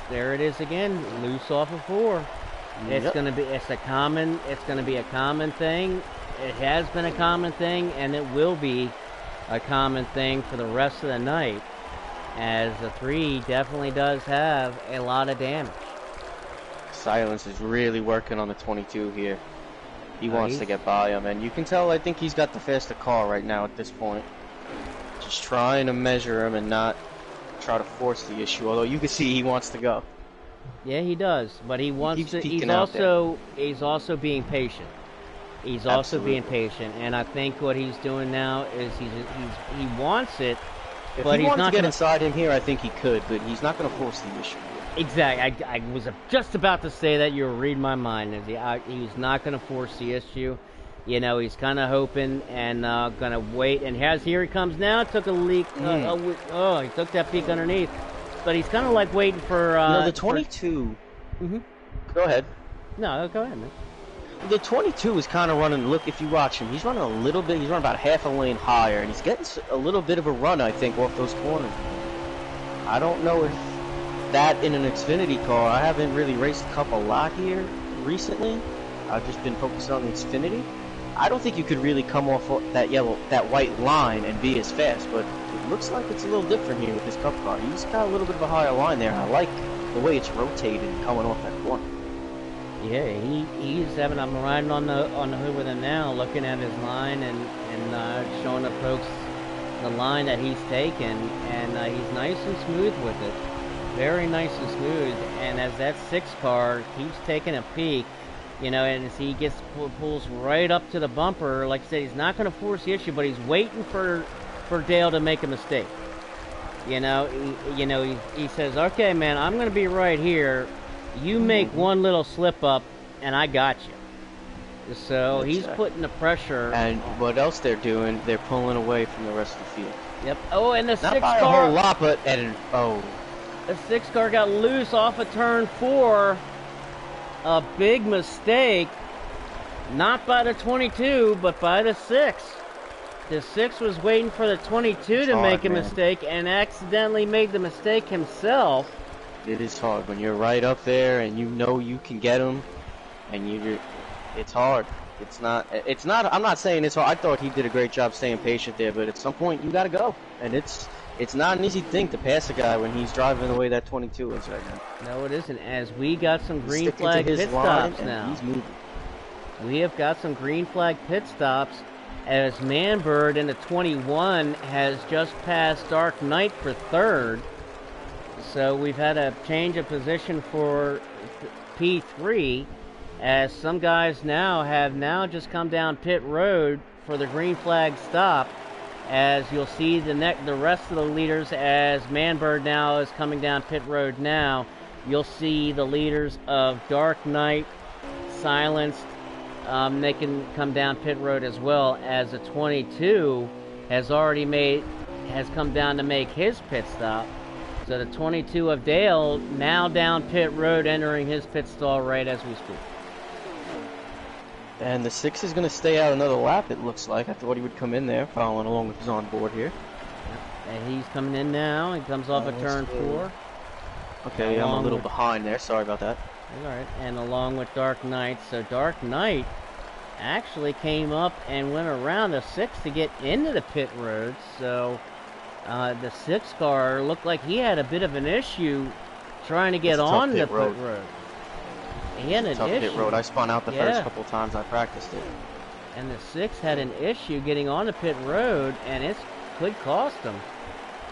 there it is again, loose off of 4. It's Yep. gonna be a common thing. It has been a common thing, and it will be a common thing for the rest of the night. As the 3 definitely does have a lot of damage. Silence is really working on the 22 here. He wants to get by him, and you can tell I think he's got the faster car right now at this point. Just trying to measure him and not try to force the issue, although you can see he wants to go. Yeah, he does, but he wants to. He's also being patient. He's also being patient, and I think what he's doing now is he wants it, but he's not to get inside him here. I think he could, but he's not going to force the issue. Exactly. I was just about to say that. You were reading my mind. He's not going to force the issue. You know, he's kind of hoping and going to wait. And here he comes now. Took a leak. He took that peek underneath. But he's kind of like waiting for... the 22... Go ahead. No, go ahead, man. The 22 is kind of running... Look, if you watch him, he's running a little bit... He's running about half a lane higher. And he's getting a little bit of a run, I think, off those corners. I don't know if... that in an Xfinity car. I haven't really raced a couple lot here recently. I've just been focused on the Xfinity. I don't think you could really come off that white line and be as fast, but it looks like it's a little different here with this Cup car. He's got a little bit of a higher line there, and I like the way it's rotated coming off that corner. Yeah, he's having. I'm riding on the hood with him now, looking at his line and showing the folks the line that he's taken, and he's nice and smooth with it, very nice and smooth. And as that 6 car keeps taking a peak, you know, and as he pulls right up to the bumper, like I said, he's not going to force the issue, but he's waiting for Dale to make a mistake. You know, he says, okay, man, I'm going to be right here. You make one little slip up, and I got you. So he's putting the pressure. And what else they're doing? They're pulling away from the rest of the field. Yep. Oh, and the 6 car. Not by a whole lot, but the 6 car got loose off of turn 4. A big mistake, not by the 22, but by the 6. The 6 was waiting for the 22 to make a mistake and accidentally made the mistake himself. It is hard when you're right up there and you know you can get him, and it's hard. It's not. I'm not saying it's hard. I thought he did a great job staying patient there, but at some point you got to go, and it's not an easy thing to pass a guy when he's driving the way that 22 is right now. No, it isn't. As we got some green flag pit stops now. He's moving. We have got some green flag pit stops as Manbird in the 21 has just passed Dark Knight for 3rd. So we've had a change of position for P3 as some guys have just come down pit road for the green flag stop. As you'll see the rest of the leaders as Manbird now is coming down pit road now. You'll see the leaders of Dark Knight, Silenced, they can come down pit road as well, as the 22 has come down to make his pit stop. So the 22 of Dale now down pit road, entering his pit stall right as we speak. And the 6 is going to stay out another lap, it looks like. I thought he would come in there, following along with his onboard here. And he's coming in now. He comes off of turn 4. Okay, I'm a little behind there. Sorry about that. Alright, and along with Dark Knight. So Dark Knight actually came up and went around the 6 to get into the pit road. So the 6 car looked like he had a bit of an issue trying to get on the pit road. He had an issue. Pit road. I spun out the first couple times I practiced it. And the 6 had an issue getting on the pit road, and it could cost him.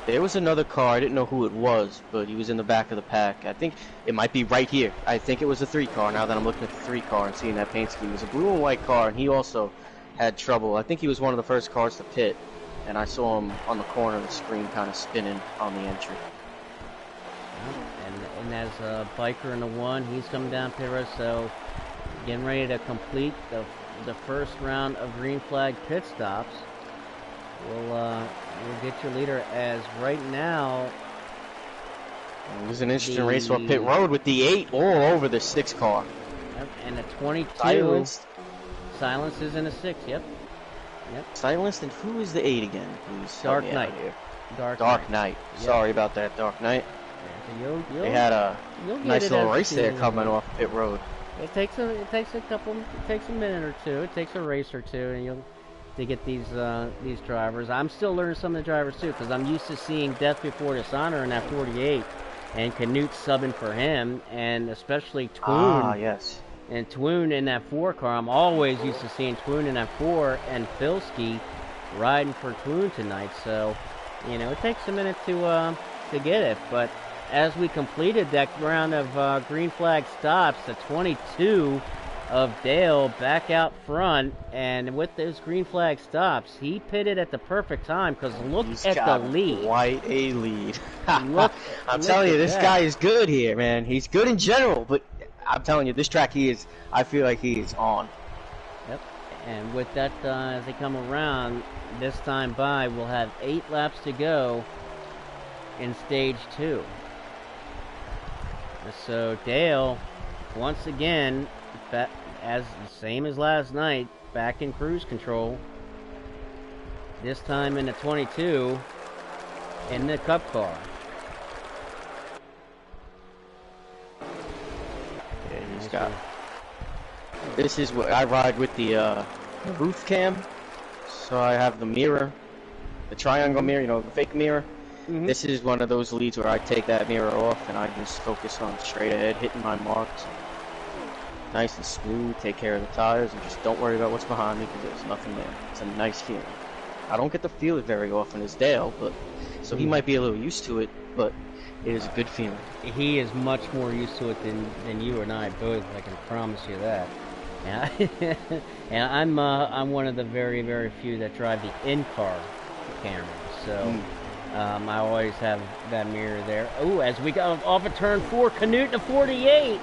There was another car, I didn't know who it was, but he was in the back of the pack. I think it might be right here. I think it was a 3 car, now that I'm looking at the 3 car and seeing that paint scheme. It was a blue and white car, and he also had trouble. I think he was one of the first cars to pit, and I saw him on the corner of the screen kind of spinning on the entry. And as a biker in the 1, he's coming down pit road, so getting ready to complete the first round of green flag pit stops. We'll get your leader as right now. It was an interesting race off pit road with the 8 all over the 6 car. Yep, and the 22. Silenced is in the 6. Yep. Silenced, and who is the 8 again? Dark Knight. Dark Knight. Yep. Sorry about that, Dark Knight. Yeah, so they had a nice little race there coming off pit road. It takes a minute or two. It takes a race or two, and to get these drivers. I'm still learning some of the drivers too, because I'm used to seeing Death Before Dishonor in that 48, and Canute subbing for him, and especially Twoon. Ah, yes. And Twoon in that 4 car. I'm always used to seeing Twoon in that 4, and Filski riding for Twoon tonight. So, it takes a minute to get it. But as we completed that round of green flag stops, the 22 of Dale back out front, and with those green flag stops, he pitted at the perfect time, because look at the lead. Quite a lead. I'm telling you, this guy is good here, man. He's good in general, but I'm telling you, this track I feel like he is on. Yep. And with that, as they come around, this time by, we'll have 8 laps to go in stage 2. So Dale, once again, as the same as last night, back in cruise control. This time in the 22 in the Cup car. Yeah, he's got. This is what I ride with the roof cam. So I have the mirror, the triangle mirror, the fake mirror. This is one of those leads where I take that mirror off and I just focus on straight ahead, hitting my marks. Nice and smooth, take care of the tires, and just don't worry about what's behind me because there's nothing there. It's a nice feeling. I don't get to feel it very often as Dale, but so he might be a little used to it, but it is a good feeling. He is much more used to it than you and I both, I can promise you that. And I'm one of the very, very few that drive the in-car camera, so I always have that mirror there. Oh, as we go off of turn 4, Canute to 48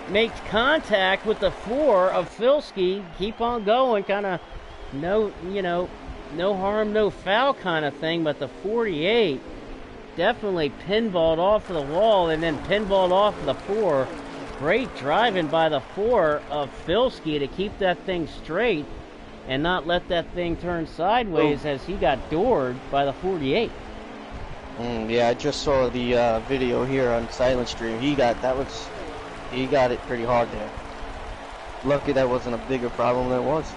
makes contact with the 4 of Filski. Keep on going, kind of no harm, no foul kind of thing, but the 48 definitely pinballed off of the wall and then pinballed off of the 4. Great driving by the 4 of Filski to keep that thing straight and not let that thing turn sideways as he got doored by the 48. Yeah, I just saw the video here on Silent Stream. He got it pretty hard there. Lucky that wasn't a bigger problem than it was.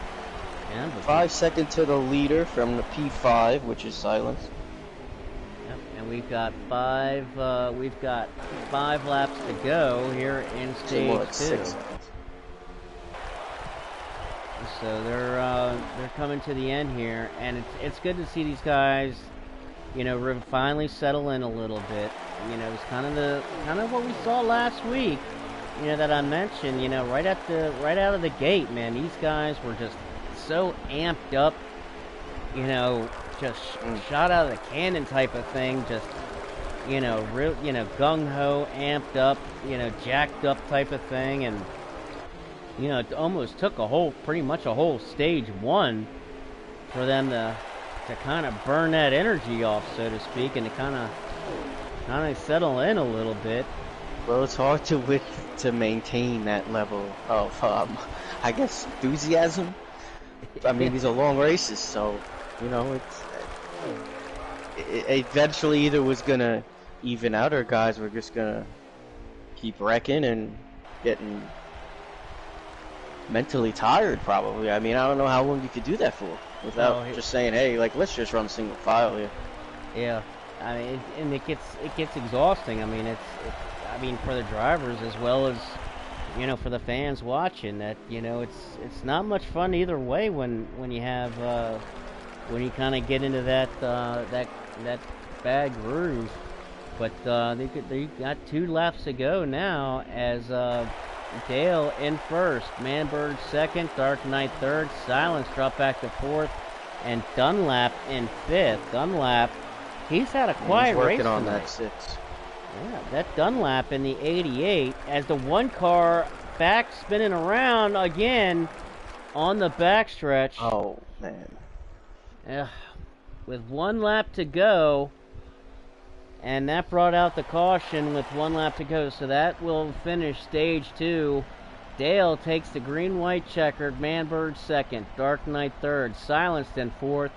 Yeah, 5 seconds to the leader from the P5, which is Silence. Yep, and we've got five laps to go here in stage 2. 6 seconds. So they're coming to the end here, and it's good to see these guys, finally settle in a little bit. It's kind of what we saw last week, that I mentioned. Right out of the gate, man, these guys were just so amped up, just shot out of the cannon type of thing, just real, gung ho, amped up, jacked up type of thing, and it almost took pretty much a whole stage 1 for them to kind of burn that energy off, so to speak, and to kind of settle in a little bit. Well, it's hard to maintain that level of, I guess, enthusiasm. I mean, these are long races, so it eventually either was gonna even out, or guys were just gonna keep wrecking and getting mentally tired, probably. I mean, I don't know how long you could do that for without just saying, hey, let's just run single file here. Yeah, I mean, and it gets exhausting. I mean, for the drivers as well as for the fans watching. That it's not much fun either way when you have when you kind of get into that bad groove. But they got 2 laps to go now as Dale in first, Manbird second, Dark Knight third, Silence drop back to 4th, and Dunlap in 5th. Dunlap, he's had a quiet race working on tonight. that 6. Yeah, that Dunlap in the 88 as the 1 car back spinning around again on the backstretch. Oh, man. With 1 lap to go, and that brought out the caution with 1 lap to go, so that will finish stage 2. Dale takes the green-white checkered, Manbird second, Dark Knight third, Silenced in 4th,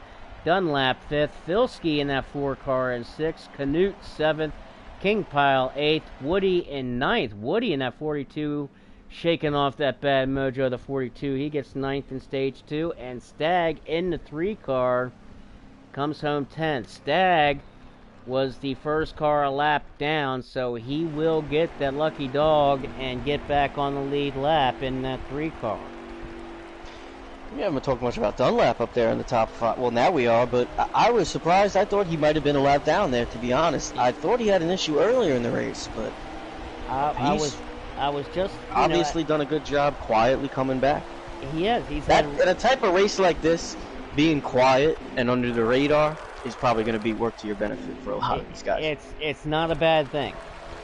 Dunlap 5th, Filski in that 4 car in 6th, Canute 7th, King Pile 8th, Woody in 9th. Woody in that 42 shaking off that bad mojo of the 42. He gets 9th in stage 2, and Stagg in the 3 car comes home 10th. Stagg was the first car a lap down, so he will get that lucky dog and get back on the lead lap in that 3 car. We haven't talked much about Dunlap up there in the top 5. Well, now we are, but I was surprised. I thought he might have been a lap down there, to be honest. I thought he had an issue earlier in the race, but I was just obviously done a good job quietly coming back. He is. He's in a type of race like this, being quiet and under the radar is probably going to work to your benefit for a lot of these guys. It's not a bad thing.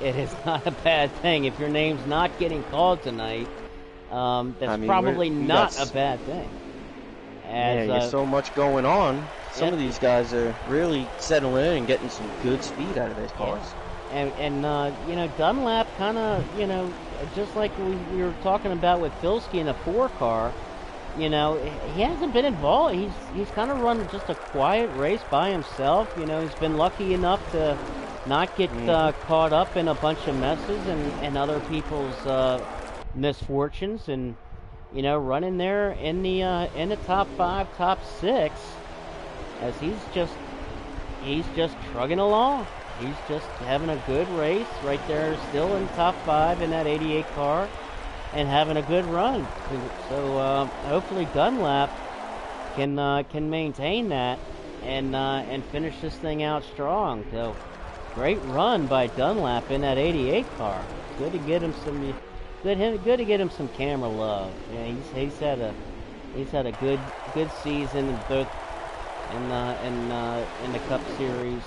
It is not a bad thing. If your name's not getting called tonight, that's probably not a bad thing. There's so much going on. Some of these guys are really settling in and getting some good speed out of those cars. And Dunlap kind of, just like we were talking about with Filski in a 4 car, he hasn't been involved. He's kind of run just a quiet race by himself. He's been lucky enough to not get caught up in a bunch of messes and other people's misfortunes, and running there in the top 5, top 6, as he's just he's just trugging along. He's just having a good race right there, still in top 5 in that 88 car, and having a good run. So hopefully Dunlap can maintain that and finish this thing out strong. So great run by Dunlap in that 88 car. Good to get him some good to get him some camera love. Yeah, he's had a good season in both in the Cup Series.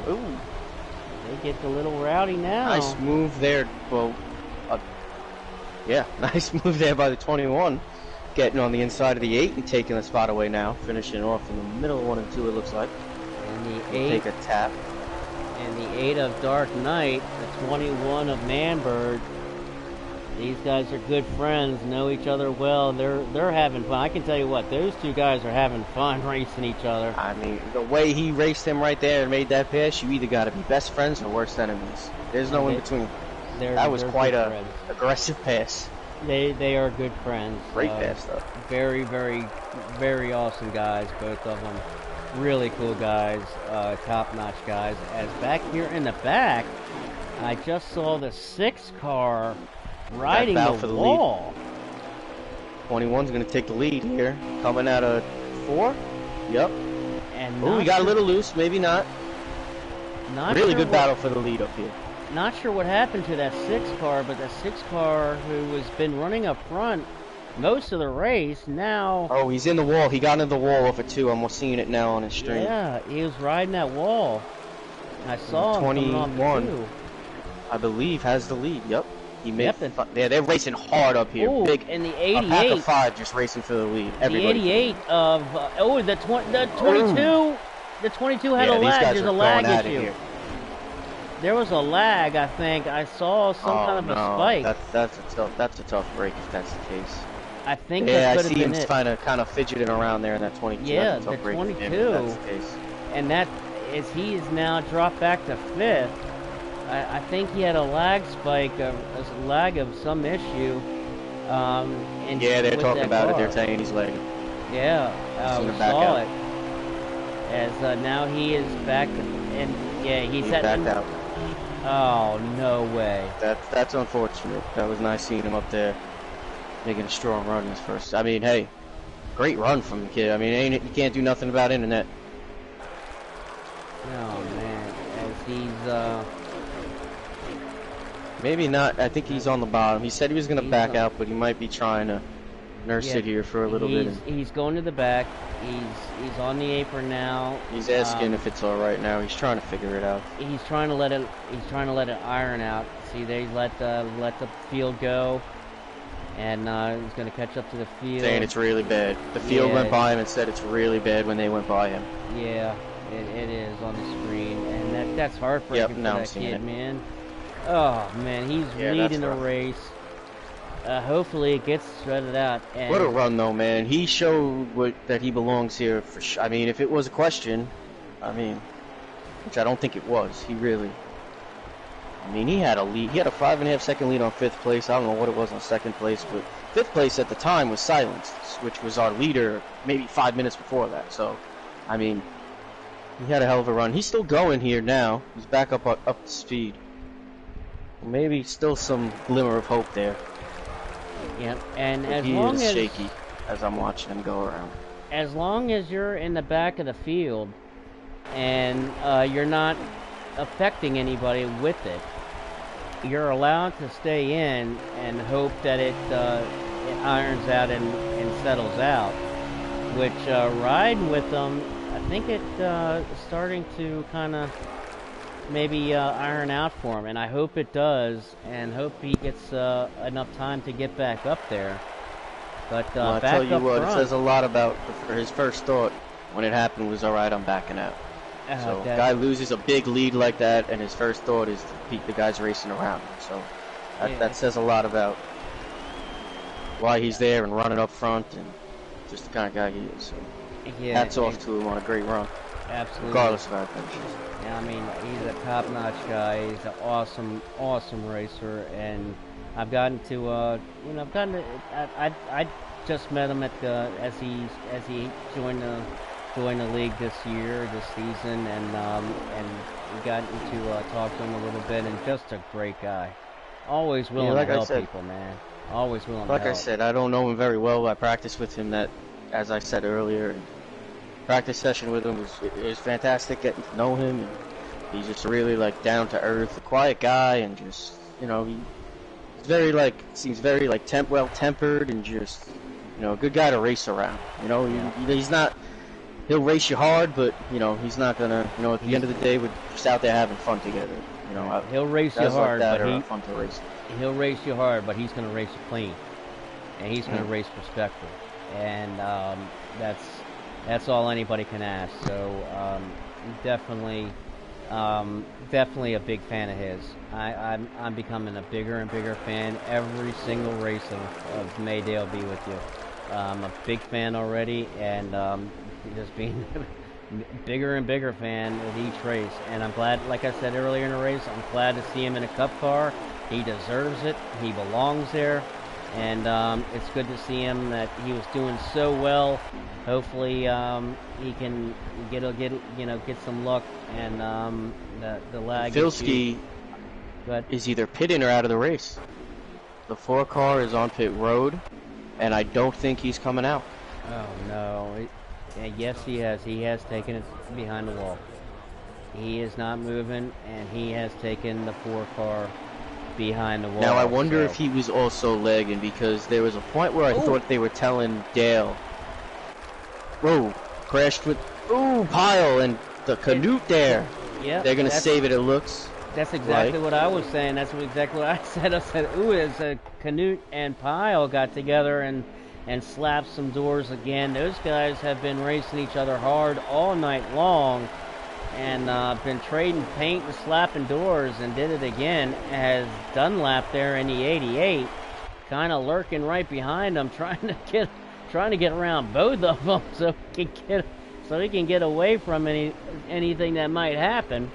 Ooh, they get a little rowdy now. nice move there. Well, yeah, nice move there by the 21, getting on the inside of the 8 and taking the spot away now, finishing off in the middle of 1 and 2. It looks like. And the 8. Take a tap. And the 8 of Dark Knight, the 21 of Manbird. These guys are good friends, know each other well. They're having fun. I can tell you what, those two guys are having fun racing each other. I mean, the way he raced him right there and made that pass, you either got to be best friends or worst enemies. There's no in between. That was quite a aggressive pass. They are good friends. Great pass, though. Very, very, very awesome guys, both of them. Really cool guys, top-notch guys. As back here in the back, I just saw the 6 car riding the wall. 21's going to take the lead here. Coming out of 4. Yep. And we got a little loose. Maybe not. Really good battle for the lead up here. Not sure what happened to that 6 car, but the 6 car who has been running up front most of the race now. Oh, he's in the wall. He got into the wall off of 2. I'm seeing it now on his stream. Yeah, he was riding that wall. I saw him 21, I believe, has the lead. Yep. He made. Yeah, they're racing hard up here. Ooh, big. And the 88. A pack of 5 just racing for the lead. Everybody. The 88 of the 22. The 22 had a lag. There's a lag issue. There was a lag, I think. I saw some kind of a spike. That's a tough break if that's the case. I think that could have been it. Yeah, I see him kind of fidgeting around there in that 22. Yeah, the 22. That's the case. And that is he is now dropped back to 5th. I think he had a lag spike, a lag of some issue. And yeah, they're talking about it. They're saying he's lagging. Yeah, we saw it. As now he is back, and yeah, he's backed out. Oh, no way. That's unfortunate. That was nice seeing him up there making a strong run in his first. I mean, hey, great run from the kid. I mean, you can't do nothing about internet. Oh man, as he's maybe not. I think he's on the bottom. He said he was going to back out, but he might be trying to nurse it here for a little bit. He's going to the back. He's on the apron now. He's asking if it's all right now. He's trying to figure it out. He's trying to let it. He's trying to let it iron out. See, they let the field go, and he's going to catch up to the field. Saying it's really bad. The field went by him and said it's really bad when they went by him. Yeah, it is on the screen, and that's heartbreaking for that kid, man. Oh man, he's leading the race. Hopefully it gets shredded out. And what a run, though, man. He showed that he belongs here for sure. I mean, if it was a question, which I don't think it was, he had a lead. He had a 5.5 second lead on 5th place. I don't know what it was on 2nd place, but 5th place at the time was Silenced, which was our leader maybe 5 minutes before that. So, I mean, he had a hell of a run. He's still going here now. He's back up to speed. Maybe still some glimmer of hope there. Yep, and but as long as shaky as I'm watching him go around. As long as you're in the back of the field and you're not affecting anybody with it, you're allowed to stay in and hope that it irons out and settles out. Which riding with them, I think it's starting to kind of maybe iron out for him, and I hope it does, and hope he gets enough time to get back up there. But well, I tell you what, it says a lot about his first thought when it happened was, all right, I'm backing out. So guy loses a big lead like that, and his first thought is to beat the guys racing around him. So that says a lot about why he's there and running up front, and just the kind of guy he is. So hats off to him on a great run. Absolutely. Regardless of how it finishes. Yeah, I mean, he's a top-notch guy. He's an awesome racer, and I've gotten to, I just met him at as he joined joined the league this season, and we got to talk to him a little bit, and just a great guy. Always willing to help people, man. Always willing to help. Like I said, I don't know him very well. I practiced with him as I said earlier, practice session with him was fantastic, getting to know him, and he's just really like down to earth, a quiet guy, and just, you know, he's very seems very well tempered, and just, you know, a good guy to race around. You know, he's not. He'll race you hard, but, you know, he's not gonna, you know, at the end of the day, we're just out there having fun together. You know, he'll race you hard, but fun to race. He'll race you hard, but he's gonna race you clean, and he's gonna race respectful, and that's all anybody can ask. So definitely a big fan of his. I'm becoming a bigger and bigger fan. Every single race of Maydale be with you. I'm a big fan already, and just being a bigger and bigger fan with each race. And I'm glad, like I said earlier in the race, I'm glad to see him in a Cup car. He deserves it. He belongs there. And it's good to see him that he was doing so well. Hopefully he can get some luck, and the lag Filski is either pitting or out of the race. The 4 car is on pit road, and I don't think he's coming out. Oh no! Yes, he has. He has taken it behind the wall. He is not moving, and he has taken the 4 car behind the wall. Now I wonder if he was also lagging, because there was a point where I thought they were telling Dale, "Whoa, crashed with pile and the Canute there." Yeah, they're gonna save it. It looks. That's exactly what I was saying. That's exactly what I said. I said, "Ooh, as a Canute and Pyle got together and slapped some doors again." Those guys have been racing each other hard all night long, and been trading paint and slapping doors, and did it again. As Dunlap there in the 88, kind of lurking right behind them, trying to get around both of them so he can get away from anything that might happen.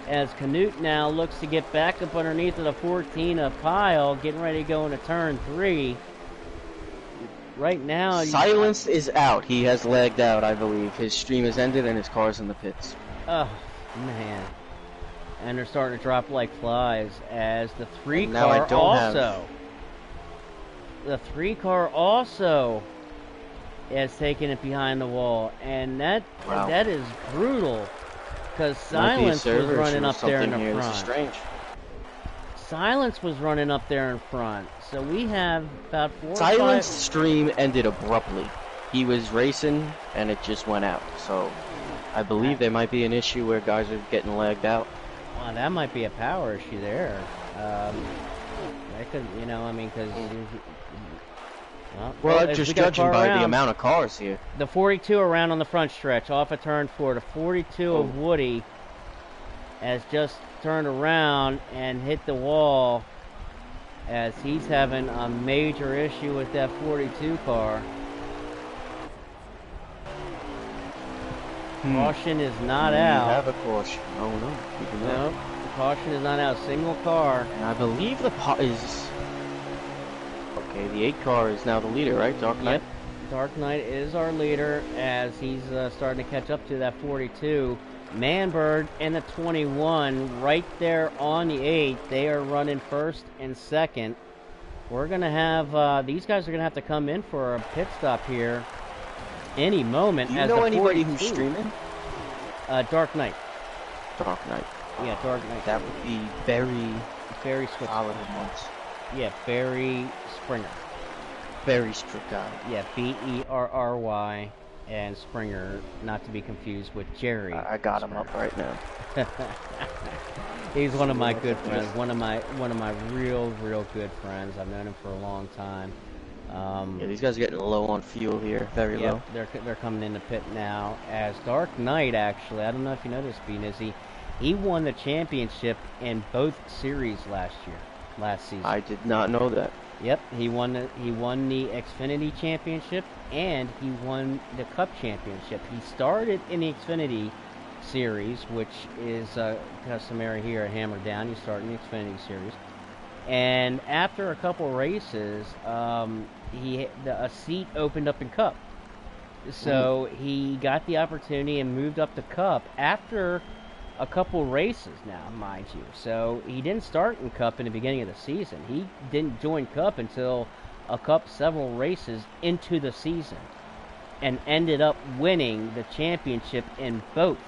As Canute now looks to get back up underneath of the 14 of Pyle, getting ready to go into turn 3. Right now, Silence is out. He has lagged out, I believe. His stream has ended and his car's in the pits. Oh, man. And they're starting to drop like flies, as the 3 car also. The 3 car also has taken it behind the wall, and that is brutal, because Silence was running up there in the front. This is strange. Silence was running up there in front, so we have about 4 or 5. Silence stream ended abruptly. He was racing and it just went out. So I believe there might be an issue where guys are getting lagged out. Well, that might be a power issue there. I could, because. Well, just judging by the amount of cars here. The 42 around on the front stretch, off of turn 4. The 42 of Woody has just turned around and hit the wall, as he's having a major issue with that 42 car. Caution is not out. We have a caution. Oh no. No, the caution is not out. Single car. And I believe the is. Okay, the 8 car is now the leader, right? Dark Knight? Yep. Dark Knight is our leader, as he's starting to catch up to that 42. Manbird and the 21 right there on the 8. They are running first and second. We're going to have, these guys are going to have to come in for a pit stop here any moment. Do you know anybody who's streaming? Dark Knight. Dark Knight. Yeah, Dark Knight. That would be very solid at once. Yeah, Barry Springer. Very strict guy. Yeah, Berry and Springer, not to be confused with Jerry. I got him up right now. He's one of my good friends. One of my real good friends. I've known him for a long time. Yeah, these guys are getting low on fuel here. Very low. They're coming in the pit now. As Dark Knight, actually, I don't know if you know this, Bean, he won the championship in both series last season. I did not know that. Yep, he won the Xfinity Championship, and he won the Cup Championship. He started in the Xfinity Series, which is customary here at Hammer Down. You start in the Xfinity Series, and after a couple races, a seat opened up in Cup, So he got the opportunity and moved up to Cup after a couple races now, mind you. So he didn't start in Cup in the beginning of the season. He didn't join Cup until a Cup several races into the season, and ended up winning the championship in both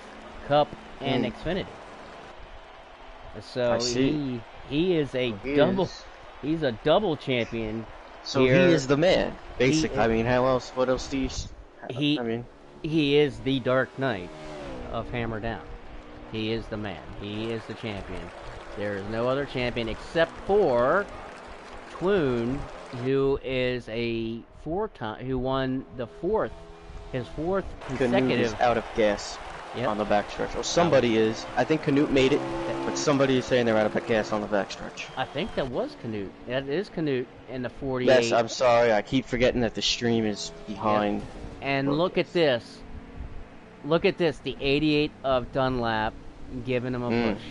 Cup and Xfinity. So he is a he's a double champion. So here. He is the man, basically. I mean, what else do you... He is the Dark Knight of Hammer Down. He is the man. He is the champion. There is no other champion except for Twoon, who is a who won his fourth consecutive. Canute is out of gas on the backstretch. Or somebody is. I think Canute made it, but somebody is saying they're out of gas on the backstretch. I think that was Canute. That is Canute in the 48. Yes, I'm sorry. I keep forgetting that the stream is behind. Yep. And look at this. Look at this. The 88 of Dunlap giving him a push.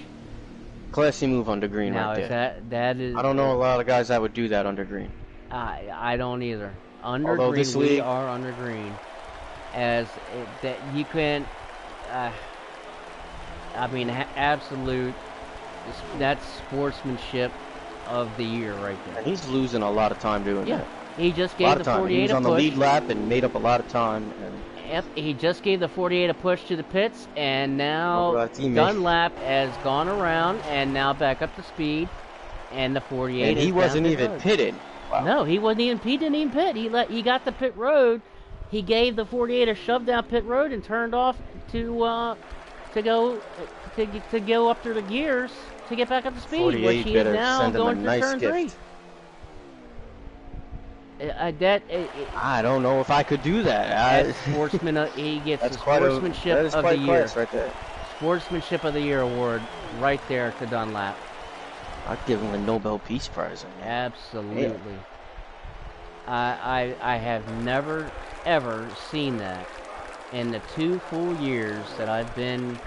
Classy move under green now, right there. That is. I don't know a lot of guys that would do that under green. I don't either. Under Although green, this league, we are under green. That you can. I mean, absolute. That's sportsmanship of the year right there. And he's losing a lot of time doing that. He just gave the 48 He was on a push. the lead lap and made up a lot of time. Yep, he just gave the 48 a push to the pits, and now Dunlap has gone around and now back up to speed, and the 48. And he wasn't even pitted. Wow. No, he wasn't even. He didn't even pit. He got the pit road. He gave the 48 a shove down pit road and turned off to go up through the gears to get back up to speed, which he is now going to turn 3. I don't know if I could do that. He gets the Sportsmanship of the Year. Right there. Sportsmanship of the Year award right there to Dunlap. I'd give him a Nobel Peace Prize. Absolutely. I have never, ever seen that in the 2 full years that I've been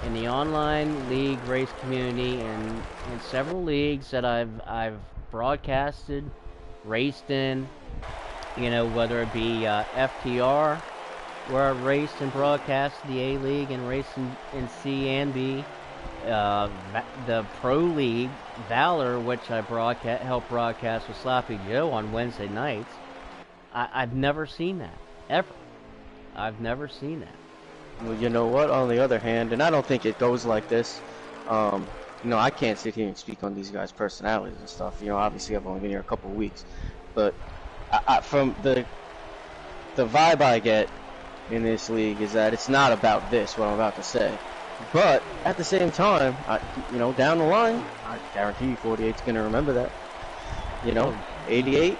in the online league race community and in several leagues that I've broadcasted, raced in, whether it be FTR, where I raced and broadcasted the A League and raced in C and B, the Pro League, Valor, which I helped broadcast with Sloppy Joe on Wednesday nights. I've never seen that, ever. I've never seen that. Well, you know what, on the other hand, and I don't think it goes like this, I can't sit here and speak on these guys' personalities and stuff. Obviously I've only been here a couple of weeks, but from the vibe I get in this league is that it's not about this, what I'm about to say. But at the same time, down the line, I guarantee you 48's going to remember that. 88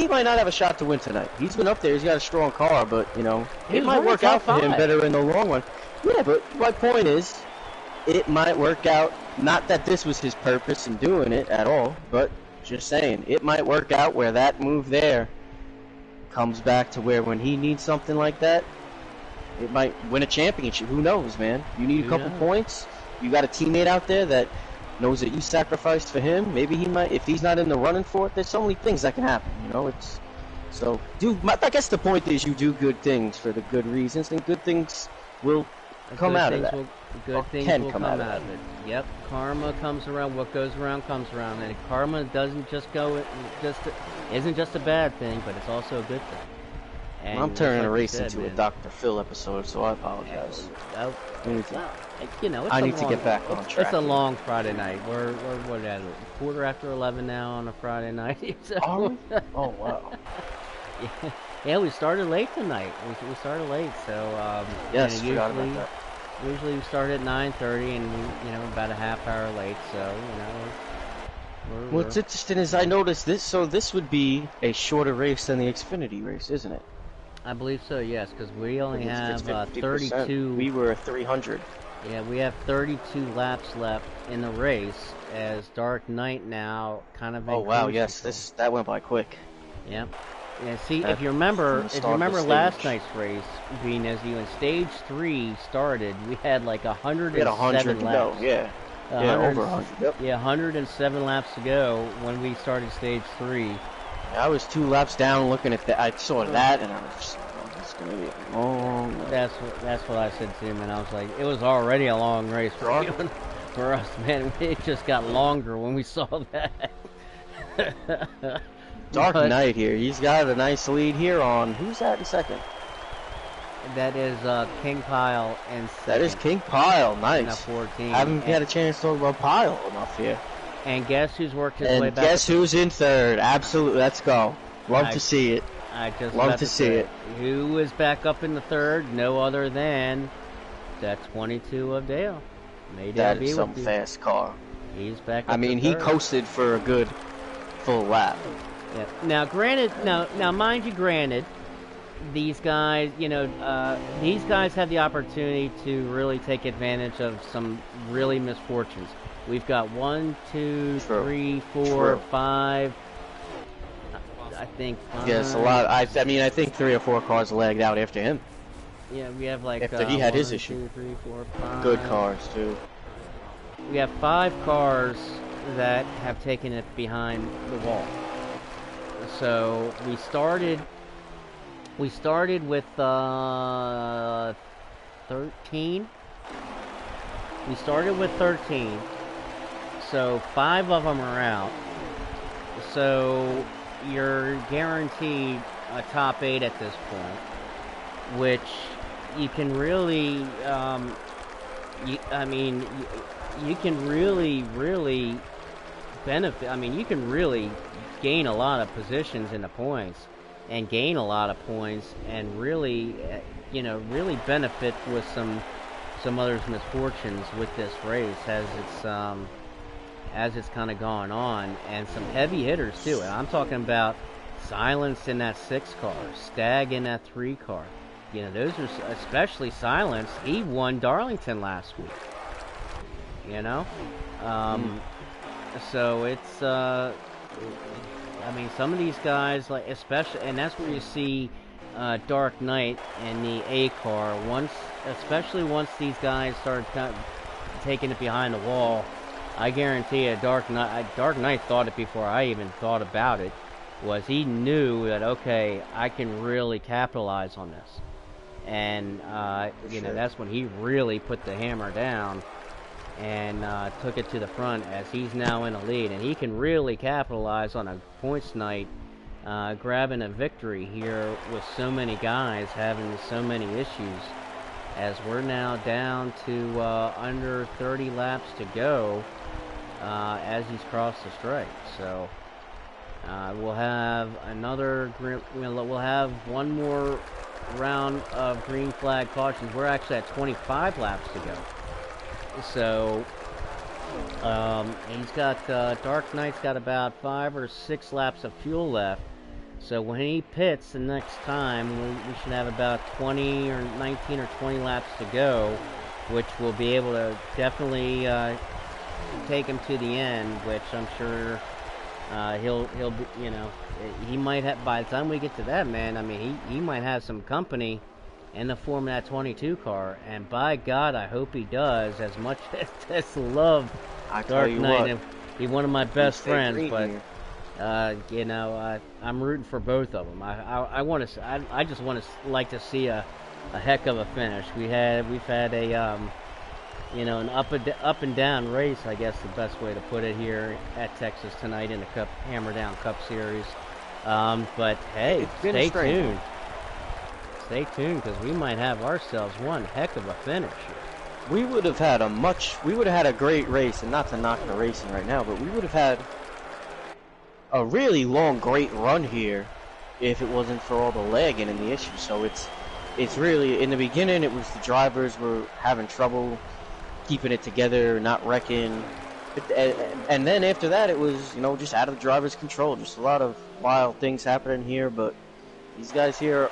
might not have a shot to win tonight. He's been up there. He's got a strong car, but, it might work out for him better in the long run. Yeah, but my point is, it might work out, not that this was his purpose in doing it at all, but just saying, it might work out where that move there comes back to where when he needs something like that, it might win a championship. Who knows, man? You need a couple points. You got a teammate out there that knows that you sacrificed for him. Maybe he might, if he's not in the running for it, there's so many things that can happen, I guess the point is you do good things for the good reasons, and good things will come out of that. Good things will come out of it. Yep, karma comes around. What goes around comes around, and karma doesn't isn't just a bad thing, but it's also a good thing. And I'm turning a race into a Dr. Phil episode, so I apologize. I need to get back on track. It's a long Friday night. We're what is it? 11:15 now on a Friday night. Oh wow. Yeah, we started late tonight. We started late, so yes, forgot about that. Usually we start at 9:30, and we about a half hour late. So what's interesting is I noticed this. So this would be a shorter race than the Xfinity race, isn't it? I believe so. Yes, because we only have 32. We were 300. Yeah, we have 32 laps left in the race. As Dark Knight now kind of. Oh wow! Yes, that went by quick. Yep. Yeah, see, if you remember last night's race, being as when stage 3 started, we had like 107 laps. Yeah, over 100. Yep. Yeah, 107 laps to go when we started stage 3. I was 2 laps down looking at that. I saw that, and I was just, It's gonna be a long night. That's what I said to him, and I was like, it was already a long race for you and for us, man. It just got longer when we saw that. Dark Knight here. He's got a nice lead here on. Who's that in second? That is King Pyle in second. That is King Pyle. Nice. In a 14. I haven't had a chance to talk about Pyle enough here. And guess who's worked his way And back? guess who's in third? Absolutely. Let's go. Love to see it. I just love to see it. Who is back up in the third? No other than that 22 of Dale. That is some fast car. He's back up I mean, he coasted for a good full lap. Yeah. Now, granted, now, mind you, granted, these guys, you know, these guys had the opportunity to really take advantage of some really misfortunes. We've got 1, 2, 3, 4, 5. I think 5. Yes, a lot. I mean, I think 3 or 4 cars lagged out after him. Yeah, we have like after he had 1, his issue. 2, 3, 4, 5. Good cars too. We have 5 cars that have taken it behind the wall. So we started with 13. We started with 13. So 5 of them are out. So you're guaranteed a top 8 at this point, which you can really, you can really benefit. I mean, you can really gain a lot of positions in the points, and gain a lot of points, and really, really benefit with some others' misfortunes with this race as it's kind of gone on, and some heavy hitters too. And I'm talking about Silence in that 6 car, Stagg in that 3 car. You know, those are especially Silence. He won Darlington last week. You know, so it's I mean, some of these guys, like, especially, and that's where you see Dark Knight in the A car. Especially once these guys start taking it behind the wall, I guarantee you, Dark Knight thought it before I even thought about it. He knew that, okay, I can really capitalize on this, and you know, that's when he really put the hammer down and took it to the front, as he's now in a lead, and he can really capitalize on a points night, grabbing a victory here with so many guys having so many issues, as we're now down to under 30 laps to go as he's crossed the strike. So we'll have we'll have one more round of green flag cautions. We're actually at 25 laps to go. So he's got Dark Knight's got about 5 or 6 laps of fuel left. So when he pits the next time, we should have about 20 or 19 or 20 laps to go, which will be able to definitely take him to the end. Which I'm sure he'll be, you know, he might have, by the time we get to that, man. I mean, he might have some company in the form of that 22 car, and by God, I hope he does. As much as Tesla love Dark Knight, and he's one of my best friends, but you know, I'm rooting for both of them. I just want to like to see a heck of a finish. We've had a you know, an up and down race, I guess the best way to put it, here at Texas tonight in the Cup Hammer Down Cup Series. But hey, stay tuned. Stay tuned, because we might have ourselves one heck of a finish here. We would have had a great race, and not to knock the racing right now, but we would have had a really long, great run here if it wasn't for all the lagging and the issues. So it's really, in the beginning, it was the drivers were having trouble keeping it together, not wrecking, and then after that, it was, you know, just out of the driver's control. Just a lot of wild things happening here, but these guys here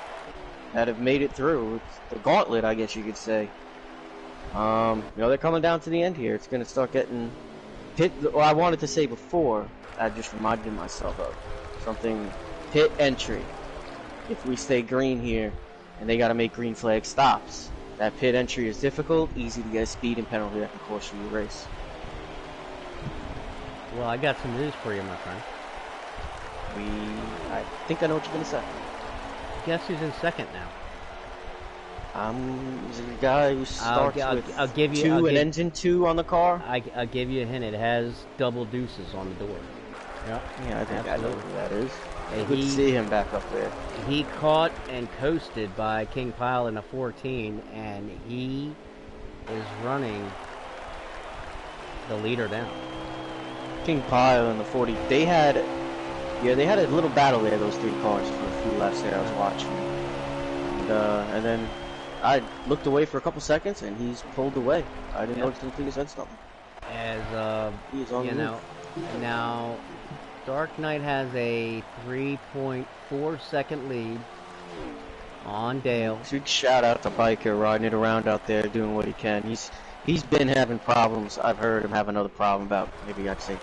that have made it through. It's the gauntlet, I guess you could say. You know, they're coming down to the end here. It's going to start getting pit. Well, I wanted to say before, I just reminded myself of something. Pit entry. If we stay green here, and they got to make green flag stops, that pit entry is difficult, easy to get a speeding penalty that can cost you the race. Well, I got some news for you, my friend. I think I know what you're going to say. Guess who's in second now? Is it a guy who starts with I'll give you, 2 and ends in 2 on the car? I'll give you a hint. It has double deuces on the door. Yep. Yeah, I think Absolutely. I know who that is. Hey, Good to see him back up there. He caught and coasted by King Pyle in a 14, and he is running the leader down. King Pyle and the 40. They had a little battle there. Those 3 cars for a few laps there. I was watching, and then I looked away for a couple seconds, and he's pulled away. I didn't notice until he said something. As he's on now, Dark Knight has a 3.4 second lead on Dale. Big shout out to Biker riding it around out there, doing what he can. He's been having problems. I've heard him have another problem about maybe I'd say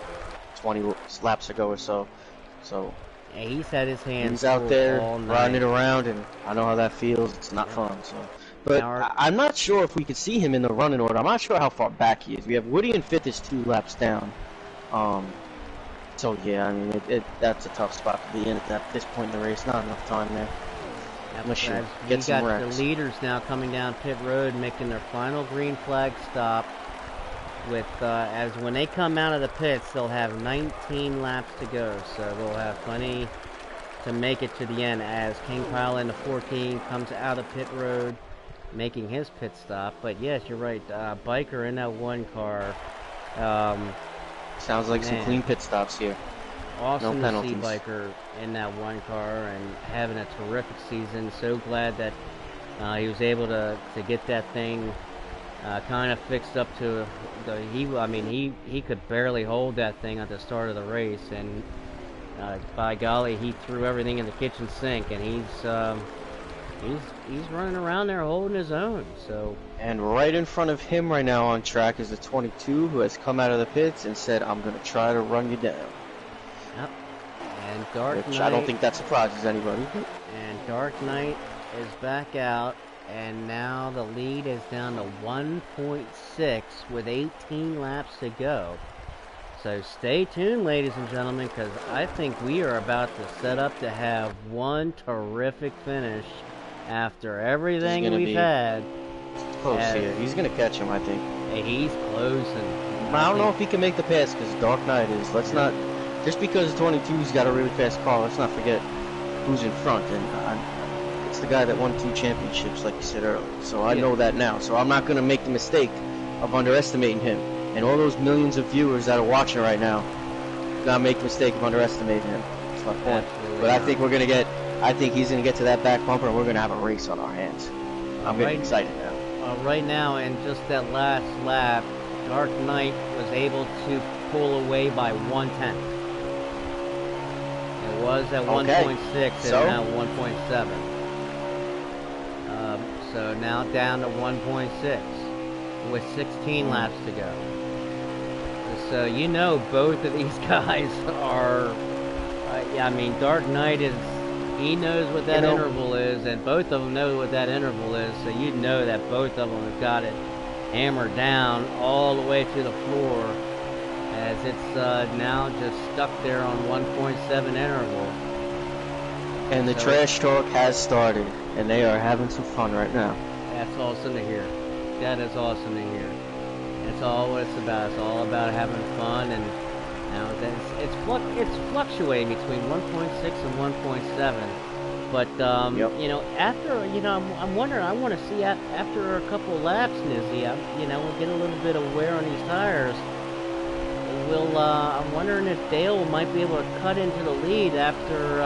20 laps ago or so. So yeah, he's had his hands. He's out there all riding it around, and I know how that feels. It's not fun. So, but I'm not sure if we could see him in the running order. I'm not sure how far back he is. We have Woody in 5th, is 2 laps down. So yeah, I mean that's a tough spot to be in at this point in the race. Not enough time there. Unless you get some got wrecks. The leaders now coming down pit road, making their final green flag stop. With as when they come out of the pits, they'll have 19 laps to go, so they'll have plenty to make it to the end. As King Pyle in the 14 comes out of pit road, making his pit stop. But yes, you're right. Biker in that 1 car. Sounds like some clean pit stops here. Awesome no to see Biker in that 1 car and having a terrific season. So glad that he was able to get that thing kind of fixed up to he could barely hold that thing at the start of the race, and by golly, he threw everything in the kitchen sink, and he's running around there holding his own. So, and right in front of him right now on track is the 22 who has come out of the pits and said, "I'm going to try to run you down." Yep. And Dark Knight, I don't think that surprises anybody. And Dark Knight is back out. And now the lead is down to 1.6 with 18 laps to go. So stay tuned, ladies and gentlemen, because I think we are about to set up to have one terrific finish after everything we've had. Close here. He's going to catch him, I think. He's closing. I don't know if he can make the pass because Dark Knight is. Let's not, just because 22's got a really fast car, let's not forget who's in front. And it's the guy that won 2 championships, like you said earlier. So I know that now. So I'm not going to make the mistake of underestimating him. And all those millions of viewers that are watching right now, not make the mistake of underestimating him. That's my point. But I think I think he's going to get to that back bumper, and we're going to have a race on our hands. I'm getting excited now. Right now, in just that last lap, Dark Knight was able to pull away by 1/10. It was at 1.6 and now 1.7. So now down to 1.6 with 16 laps to go. So you know both of these guys are, I mean, Dark Knight he knows what that interval is, and both of them know what that interval is, so you know that both of them have got it hammered down all the way to the floor, as it's now just stuck there on 1.7 interval. And the trash talk has started, and they are having some fun right now. That's awesome to hear. That is awesome to hear. That's all what it's about. It's all about having fun, and it's fluctuating between 1.6 and 1.7. But you know, after I'm wondering. I want to see after a couple laps, Nizzy. We'll get a little bit of wear on these tires. I'm wondering if Dale might be able to cut into the lead after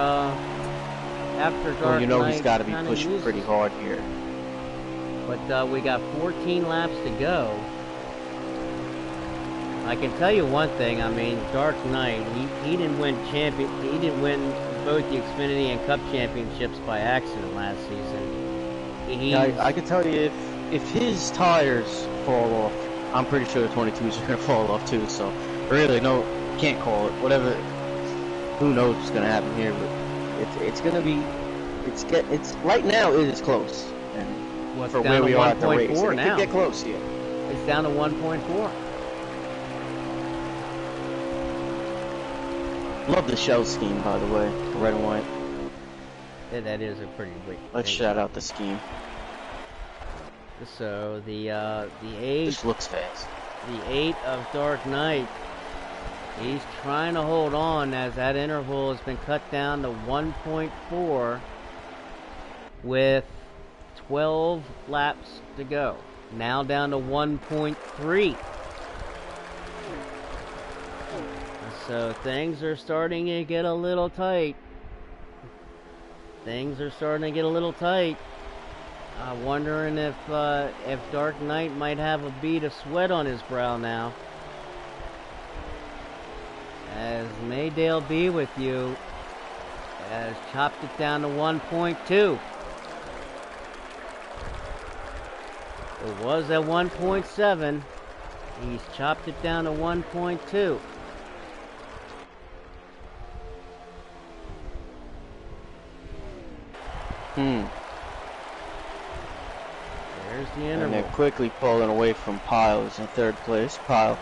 Dark Knight. He's got to be pushing pretty hard here. But we got 14 laps to go. I can tell you one thing. I mean, Dark Knight, he didn't win both the Xfinity and Cup championships by accident last season. I can tell you if his tires fall off, I'm pretty sure the 22s are going to fall off too. So really, no, can't call it. Whatever. Who knows what's going to happen here? But it's going to be. It's right now it is close. And for where we are at the race, it could get close here. It's down to 1.4. Love the shell scheme, by the way, red and white. Yeah, that is a pretty big. Let's shout out the scheme. So the 8, This looks fast. the 8 of Dark Knight, he's trying to hold on as that interval has been cut down to 1.4 with 12 laps to go. Now down to 1.3. So things are starting to get a little tight. Things are starting to get a little tight. I'm wondering if Dark Knight might have a bead of sweat on his brow now. As Maydale be with you has chopped it down to 1.2. It was at 1.7. He's chopped it down to 1.2. There's the interval. And they're quickly pulling away from Pyle, who's in third place. Pyle,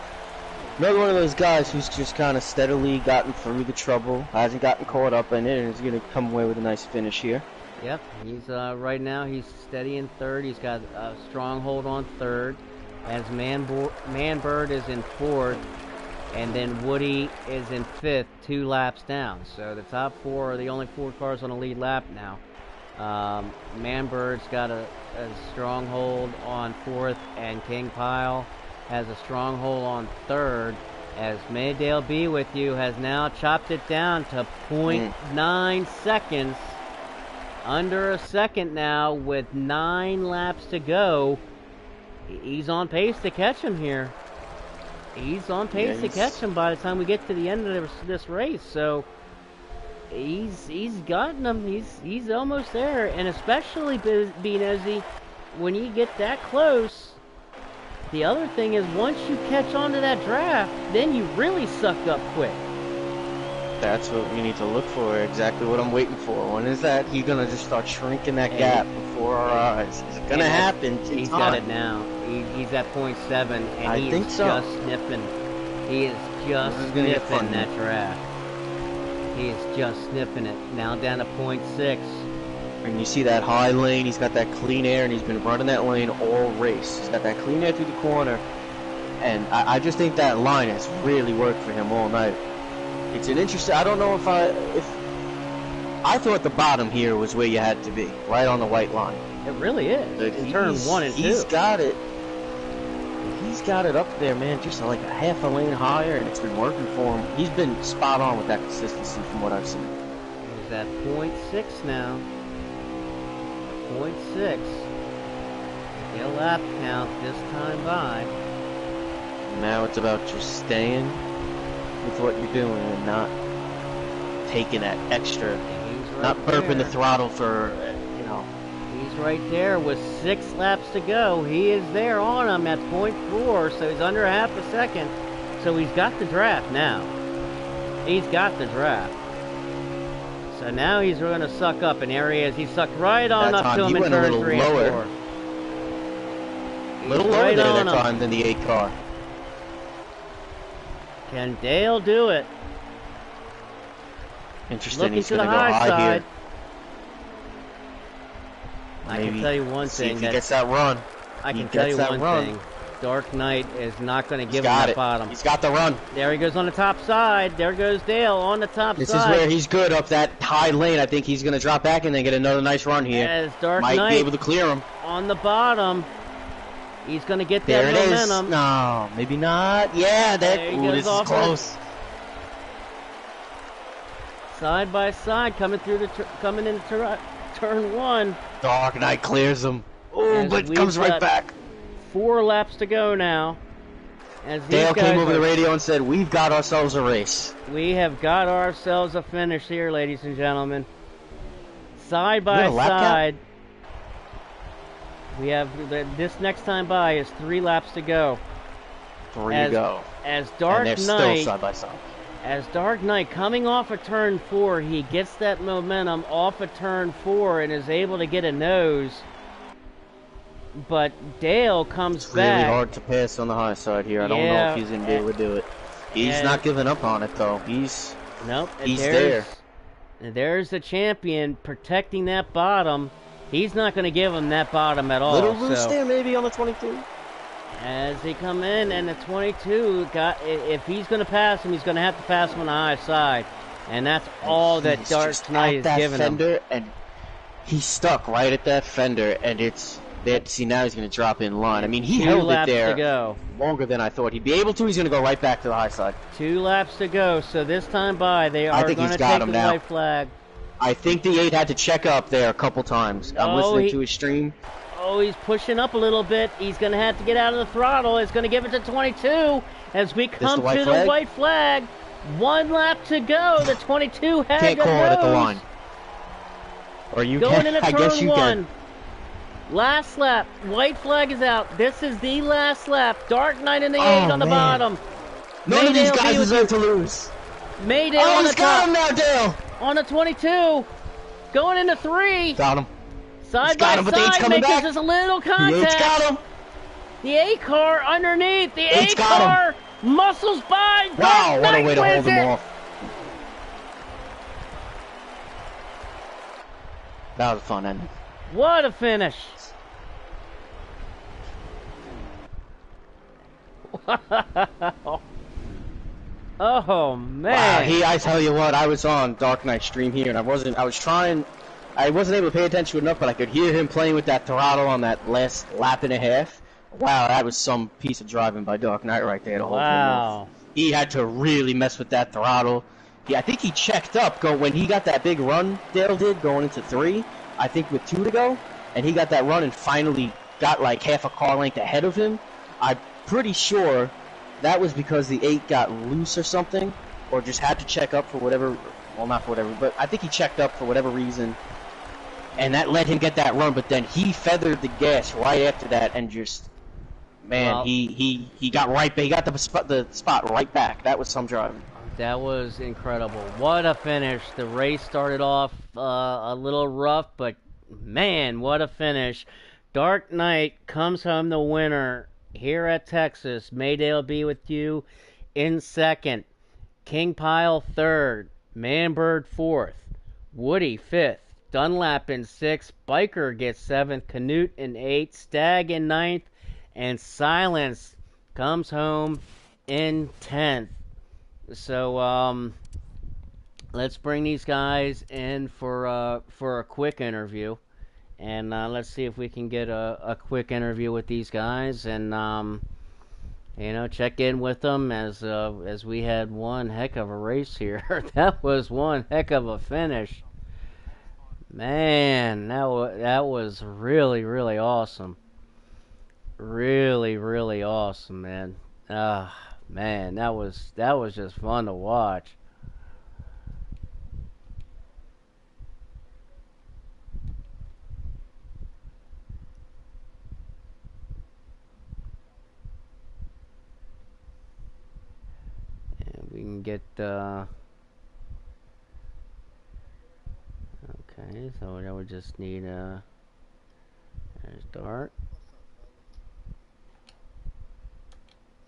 another one of those guys who's just kind of steadily gotten through the trouble, hasn't gotten caught up in it, and is going to come away with a nice finish here. Yep, he's right now he's steady in third. He's got a strong hold on third, as Manbird is in fourth, and then Woody is in fifth, 2 laps down. So the top 4 are the only 4 cars on the lead lap now. Manbird's got a strong hold on fourth, and King Pyle has a strong hold on third, as Maydale be with you has now chopped it down to 0.9 seconds. Under a second now with 9 laps to go. He's on pace to catch him here. He's on pace to catch him by the time we get to the end of this race. So he's gotten him. He's almost there. And especially Benezzi, when you get that close, the other thing is once you catch onto that draft, then you really suck up quick. That's what we need to look for, exactly what I'm waiting for. When is that? He's going to just start shrinking that gap before our eyes. Is it going to happen? He's got it now. He's at 0.7, and he is just sniffing. He is just sniffing that draft. He is just sniffing it. Now down to 0.6. And you see that high lane, he's got that clean air, and he's been running that lane all race. He's got that clean air through the corner, and I just think that line has really worked for him all night. It's an interesting. I don't know if I thought the bottom here was where you had to be, right on the white line. It really is. In turn 1 and 2. He's got it. He's got it up there, man, just like a half a lane higher, and it's been working for him. He's been spot on with that consistency from what I've seen. He's at 0.6 now. 0.6. Get a lap count this time by. Now it's about just staying with what you're doing and not taking that extra, not burping the throttle for, He's right there with 6 laps to go. He is there on him at 0.4, so he's under half a second. So he's got the draft now. He's got the draft. So now he's going to suck up in areas. He sucked right on up to him in turn 3 and 4. A little lower there that time than the 8 car. Can Dale do it? Interesting. He's going to go high here. I can tell you one thing. If he gets that run. I can tell you one thing. Dark Knight is not going to give him that bottom. He's got the run. There he goes on the top side. There goes Dale on the top side. This is where he's good up that high lane. I think he's going to drop back and then get another nice run here. As Dark Might Knight be able to clear him. On the bottom. He's going to get that there it momentum. Is. No, maybe not. Yeah, this is close. Side by side, coming into turn 1. Dark Knight clears him. Oh, but comes right back. 4 laps to go now. As Dale came over the radio and said, "We've got ourselves a race. We have got ourselves a finish here, ladies and gentlemen. Side by side. We have this next time by is 3 laps to go. 3 to go. As Dark Knight, still side by side. As Dark Knight coming off of turn 4, he gets that momentum off of turn 4 and is able to get a nose. But Dale comes back. It's really hard to pass on the high side here. I don't know if he's going to be able to do it. He's not giving up on it, though. He's there. And there's the champion protecting that bottom. He's not going to give him that bottom at all. Little loose there, maybe on the 22. As they come in, and the 22 if he's going to pass him, he's going to have to pass him on the high side, and that's all that Dark Knight is giving him. And he's stuck right at that fender, and it's that. See, now he's going to drop in line. I mean, he held it there longer than I thought he'd be able to. He's going to go right back to the high side. 2 laps to go. So this time by, they are going to take the white flag. I think the 8 had to check up there a couple times. I'm listening to his stream. Oh, he's pushing up a little bit. He's going to have to get out of the throttle. It's going to give it to 22 as we come to the white flag. 1 lap to go. The 22 has Can't call it at the line. Or you going can. into I guess turn you 1. can. Last lap. White flag is out. This is the last lap. Dark Knight in the 8 on the bottom. None of these guys deserve to lose. Mayday on the top. He's got him now, Dale. On the 22. Going into 3. Got him. Side by side, making just a little contact. The 8's got him. The 8 car underneath. The 8 car muscles by. Wow, what a way to hold him off. That was a fun ending. What a finish. Oh man. Wow, I tell you what, I was on Dark Knight stream here and I wasn't able to pay attention enough, but I could hear him playing with that throttle on that last lap and a half. Wow, that was some piece of driving by Dark Knight right there. Wow. He had to really mess with that throttle. I think he checked up when he got that big run Dale did going into 3, I think with 2 to go, and he got that run and finally got like half a car length ahead of him. I'm pretty sure that was because the 8 got loose or something, or just had to check up for whatever, well not for whatever, but I think he checked up for whatever reason, and that let him get that run, but then he feathered the gas right after that and just, man, well, he got the spot right back. That was some driving. That was incredible. What a finish. The race started off a little rough, but man, what a finish. Dark Knight comes home the winner here at Texas. Mayday will be with you in 2nd. King Pile 3rd. Manbird 4th. Woody 5th. Dunlap in 6th. Biker gets 7th. Canute in 8th. Stag in 9th. And Silence comes home in 10th. So let's bring these guys in for a quick interview, and let's see if we can get a quick interview with these guys, and check in with them as we had one heck of a race here. That was one heck of a finish. Man, that was really, really awesome. Really, really awesome, man. Man, that was just fun to watch. And we can get okay, so now we just need there's Dart.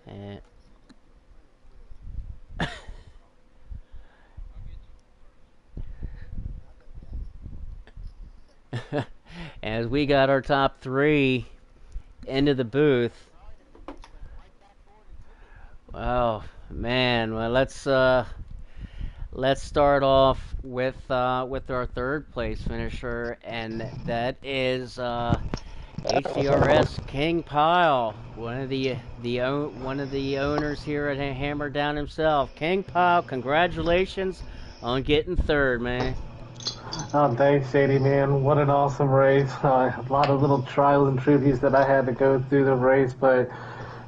And as we got our top 3 into the booth. Oh man, well let's start off with our 3rd place finisher, and that is HDRS King Pile, one of the owners here at Hammer Down himself. King Pile, congratulations on getting 3rd, man. Oh, thanks, Shady, man. What an awesome race. A lot of little trials and tributes that I had to go through the race, but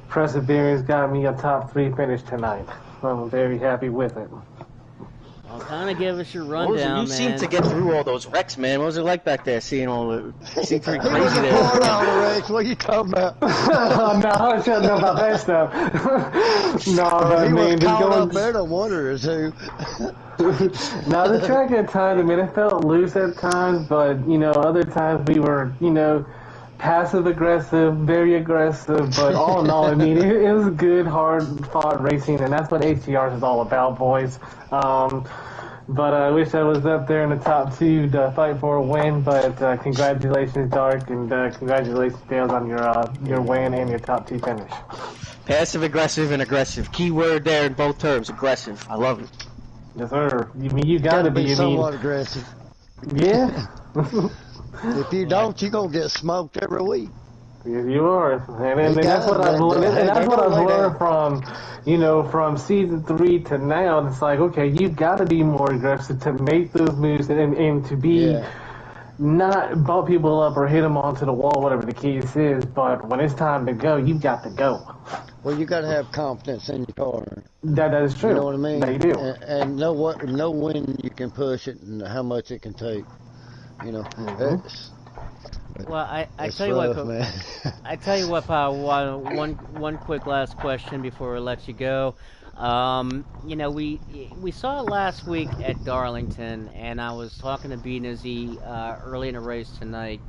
perseverance got me a top 3 finish tonight. I'm very happy with it. Well, kind of give us your rundown, man. You seem to get through all those wrecks, man. What was it like back there, seeing all the... You seem pretty crazy there. What are you talking about? No, I shouldn't know about that stuff. No, but he man, was just caught going... up there to wonder as who. Now, the track at times, I mean, it felt loose at times, but, other times we were, passive-aggressive, very aggressive, but all in all, I mean, it was good, hard-fought racing, and that's what HDRS is all about, boys. But I wish I was up there in the top two to fight for a win. But congratulations, Dark, and congratulations, Dales, on your win and your top two finish. Passive aggressive and aggressive. Key word there in both terms. Aggressive. I love it. Yes, sir. You Gotta gotta be be. somewhat aggressive. Yeah. If you don't, you're gonna get smoked every week. Yes, you are, and that's what I've learned. And that's what I've learned from season 3 to now. It's like, okay, you've got to be more aggressive to make those moves and to be not bump people up or hit them onto the wall, whatever the case is. But when it's time to go, you've got to go. Well, you gotta have confidence in your car. That is true. You know what I mean? That you do. And know when you can push it and how much it can take. You know. Well, I tell you rough, what, man. I tell you what, pal. One quick last question before we let you go. We saw it last week at Darlington, and I was talking to Beansy early in the race tonight.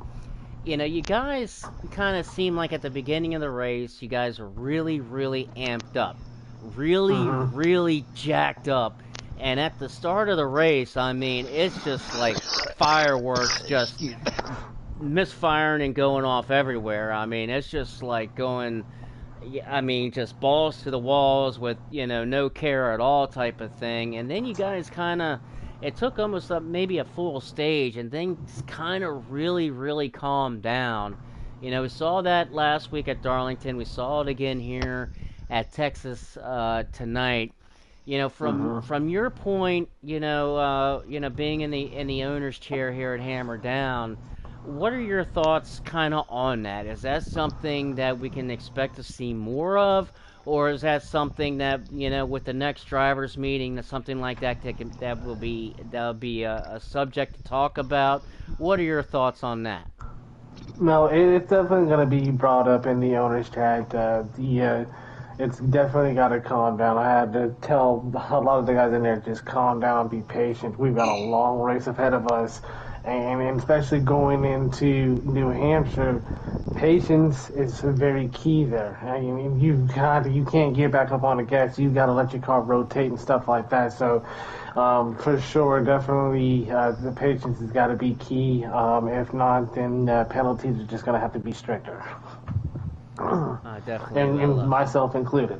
You guys kind of seemed like at the beginning of the race, you guys were really, really amped up, really jacked up. And at the start of the race, I mean, it's just like fireworks, just misfiring and going off everywhere. I mean, it's just like going, just balls to the walls with, no care at all type of thing. And then you guys kind of, it took almost maybe a full stage, and things kind of really, really calmed down. We saw that last week at Darlington. We saw it again here at Texas tonight. From your point, being in the owner's chair here at Hammer Down, what are your thoughts kind of on that? Is that something that we can expect to see more of, or is that something that, with the next drivers meeting, something like that will be a subject to talk about? What are your thoughts on that? No, it's definitely going to be brought up in the owner's chat. It's definitely got to calm down. I had to tell a lot of the guys in there, just calm down, be patient. We've got a long race ahead of us. And especially going into New Hampshire, patience is very key there. I mean, you can't get back up on the gas. You've got to let your car rotate and stuff like that. So, for sure, definitely the patience has got to be key. If not, then penalties are just going to have to be stricter. Definitely, and myself included.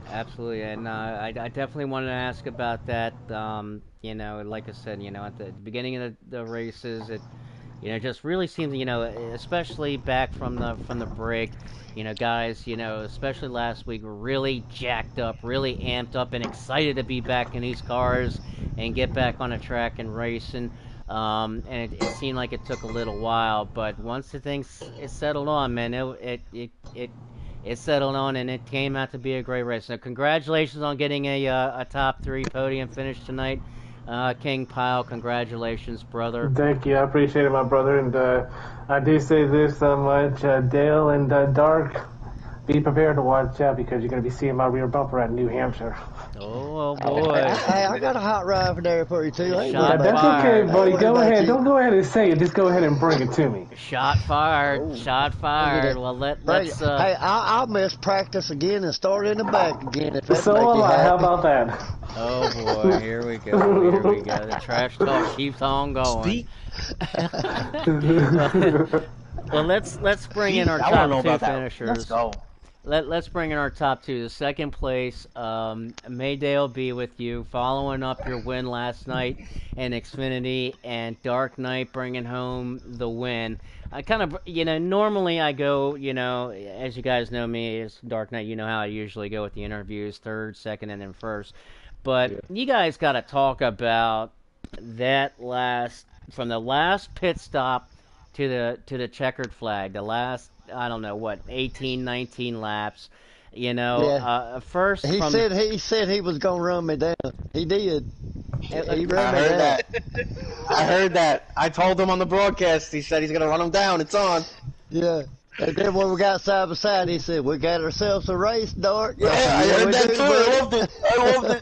Absolutely, and I definitely wanted to ask about that. Like I said, at the beginning of the races, it, just really seems, especially back from the break, guys, especially last week, were really jacked up, really amped up, and excited to be back in these cars and get back on the track and racing. And it seemed like it took a little while, but once the things it settled on, man, it settled on, and it came out to be a great race. So congratulations on getting a top 3 podium finish tonight. King Pyle, congratulations, brother. Thank you. I appreciate it, my brother. And I do say this much, Dale and Dark, be prepared to watch out because you're going to be seeing my rear bumper at New Hampshire. Oh boy. Hey, I got a hot ride there for you, too. Shot That's fired. okay, buddy. Go ahead. Don't go ahead and say it. Just go ahead and bring it to me. Shot fired. Ooh. Shot fired. Well, let's. Hey, I'll miss practice again and start in the back again if that So makes am you I. happy. How about that? Oh boy, here we go. Here we go. The trash talk keeps on going. Speak. Well, let's bring in our I wanna know top 2 about that. finishers. Let's go. Let's bring in our top 2. The second place, Maydale be with you, following up your win last night in Xfinity, and Dark Knight bringing home the win. I kind of, normally I go, as you guys know me, as Dark Knight, you know how I usually go with the interviews, third, second, and then first. But you guys got to talk about that from the last pit stop to the checkered flag, the last, I don't know what, 18, 19 laps. First He said he was gonna run me down. He did. He ran me down. I heard that. I told him on the broadcast. He said he's gonna run him down. It's on. Yeah. And then when we got side by side, he said, "We got ourselves a race, Dark." Yeah, I heard that too. I loved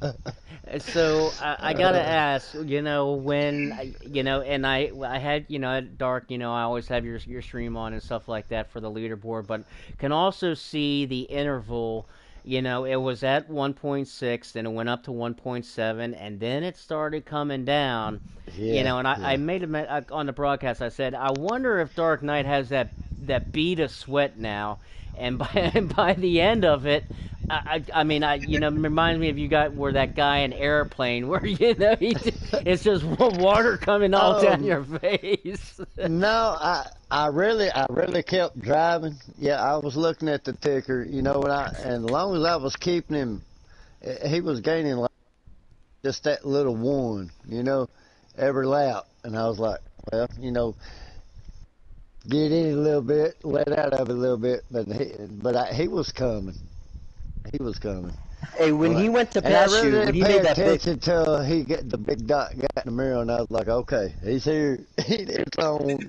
it. So I gotta ask, when, and I had, at Dark, I always have your stream on and stuff like that for the leaderboard, but can also see the interval You know, it was at 1.6, then it went up to 1.7, and then it started coming down. You Yeah, know, and I yeah. made on the broadcast. I said, I wonder if Dark Knight has that bead of sweat now, and by and by the end of it, I mean, you know, it reminds me of you got where that guy in Airplane, where you know it's just water coming all down Um, your face. no, I really kept driving. Yeah, I was looking at the ticker, and as long as I was keeping him, he was gaining like just that little one, every lap, and I was like, well, get in a little bit, let out of it a little bit, he was coming. He was coming. Hey, when Well, he went to and I pass really you, when didn't he pay made that big, attention till he get the big dot got in the mirror, and I was like, okay, he's here. It's on.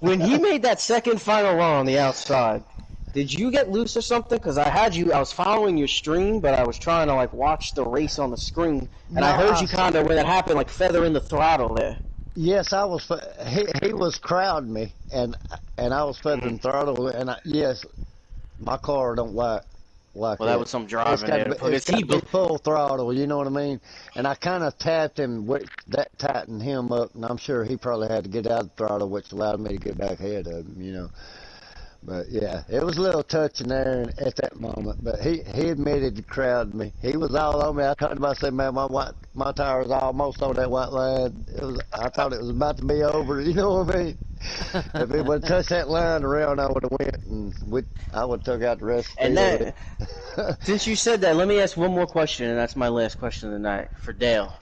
when he made that second final run on the outside, did you get loose or something? Because I was following your stream, but I was trying to like watch the race on the screen, and No, I heard you kind of when that happened, like feathering the throttle there. yes, I was. He was crowding me, and I was feathering throttle, and yes, my car don't like Well, that it. was some It's driving got to there be, it's because got to be full throttle. You know what I mean? And I kind of tapped him, which that tightened him up, and I'm sure he probably had to get out of the throttle, which allowed me to get back ahead of him. But yeah, it was a little touching there at that moment. But he admitted to crowd me. He was all on me. I told him, I said, man, my tire was almost on that white line. I thought it was about to be over. You know what I mean? If it would have touched that line around, I would have went and I would have took out the rest of And the that, since you said that, let me ask one more question, and that's my last question of the night for Dale.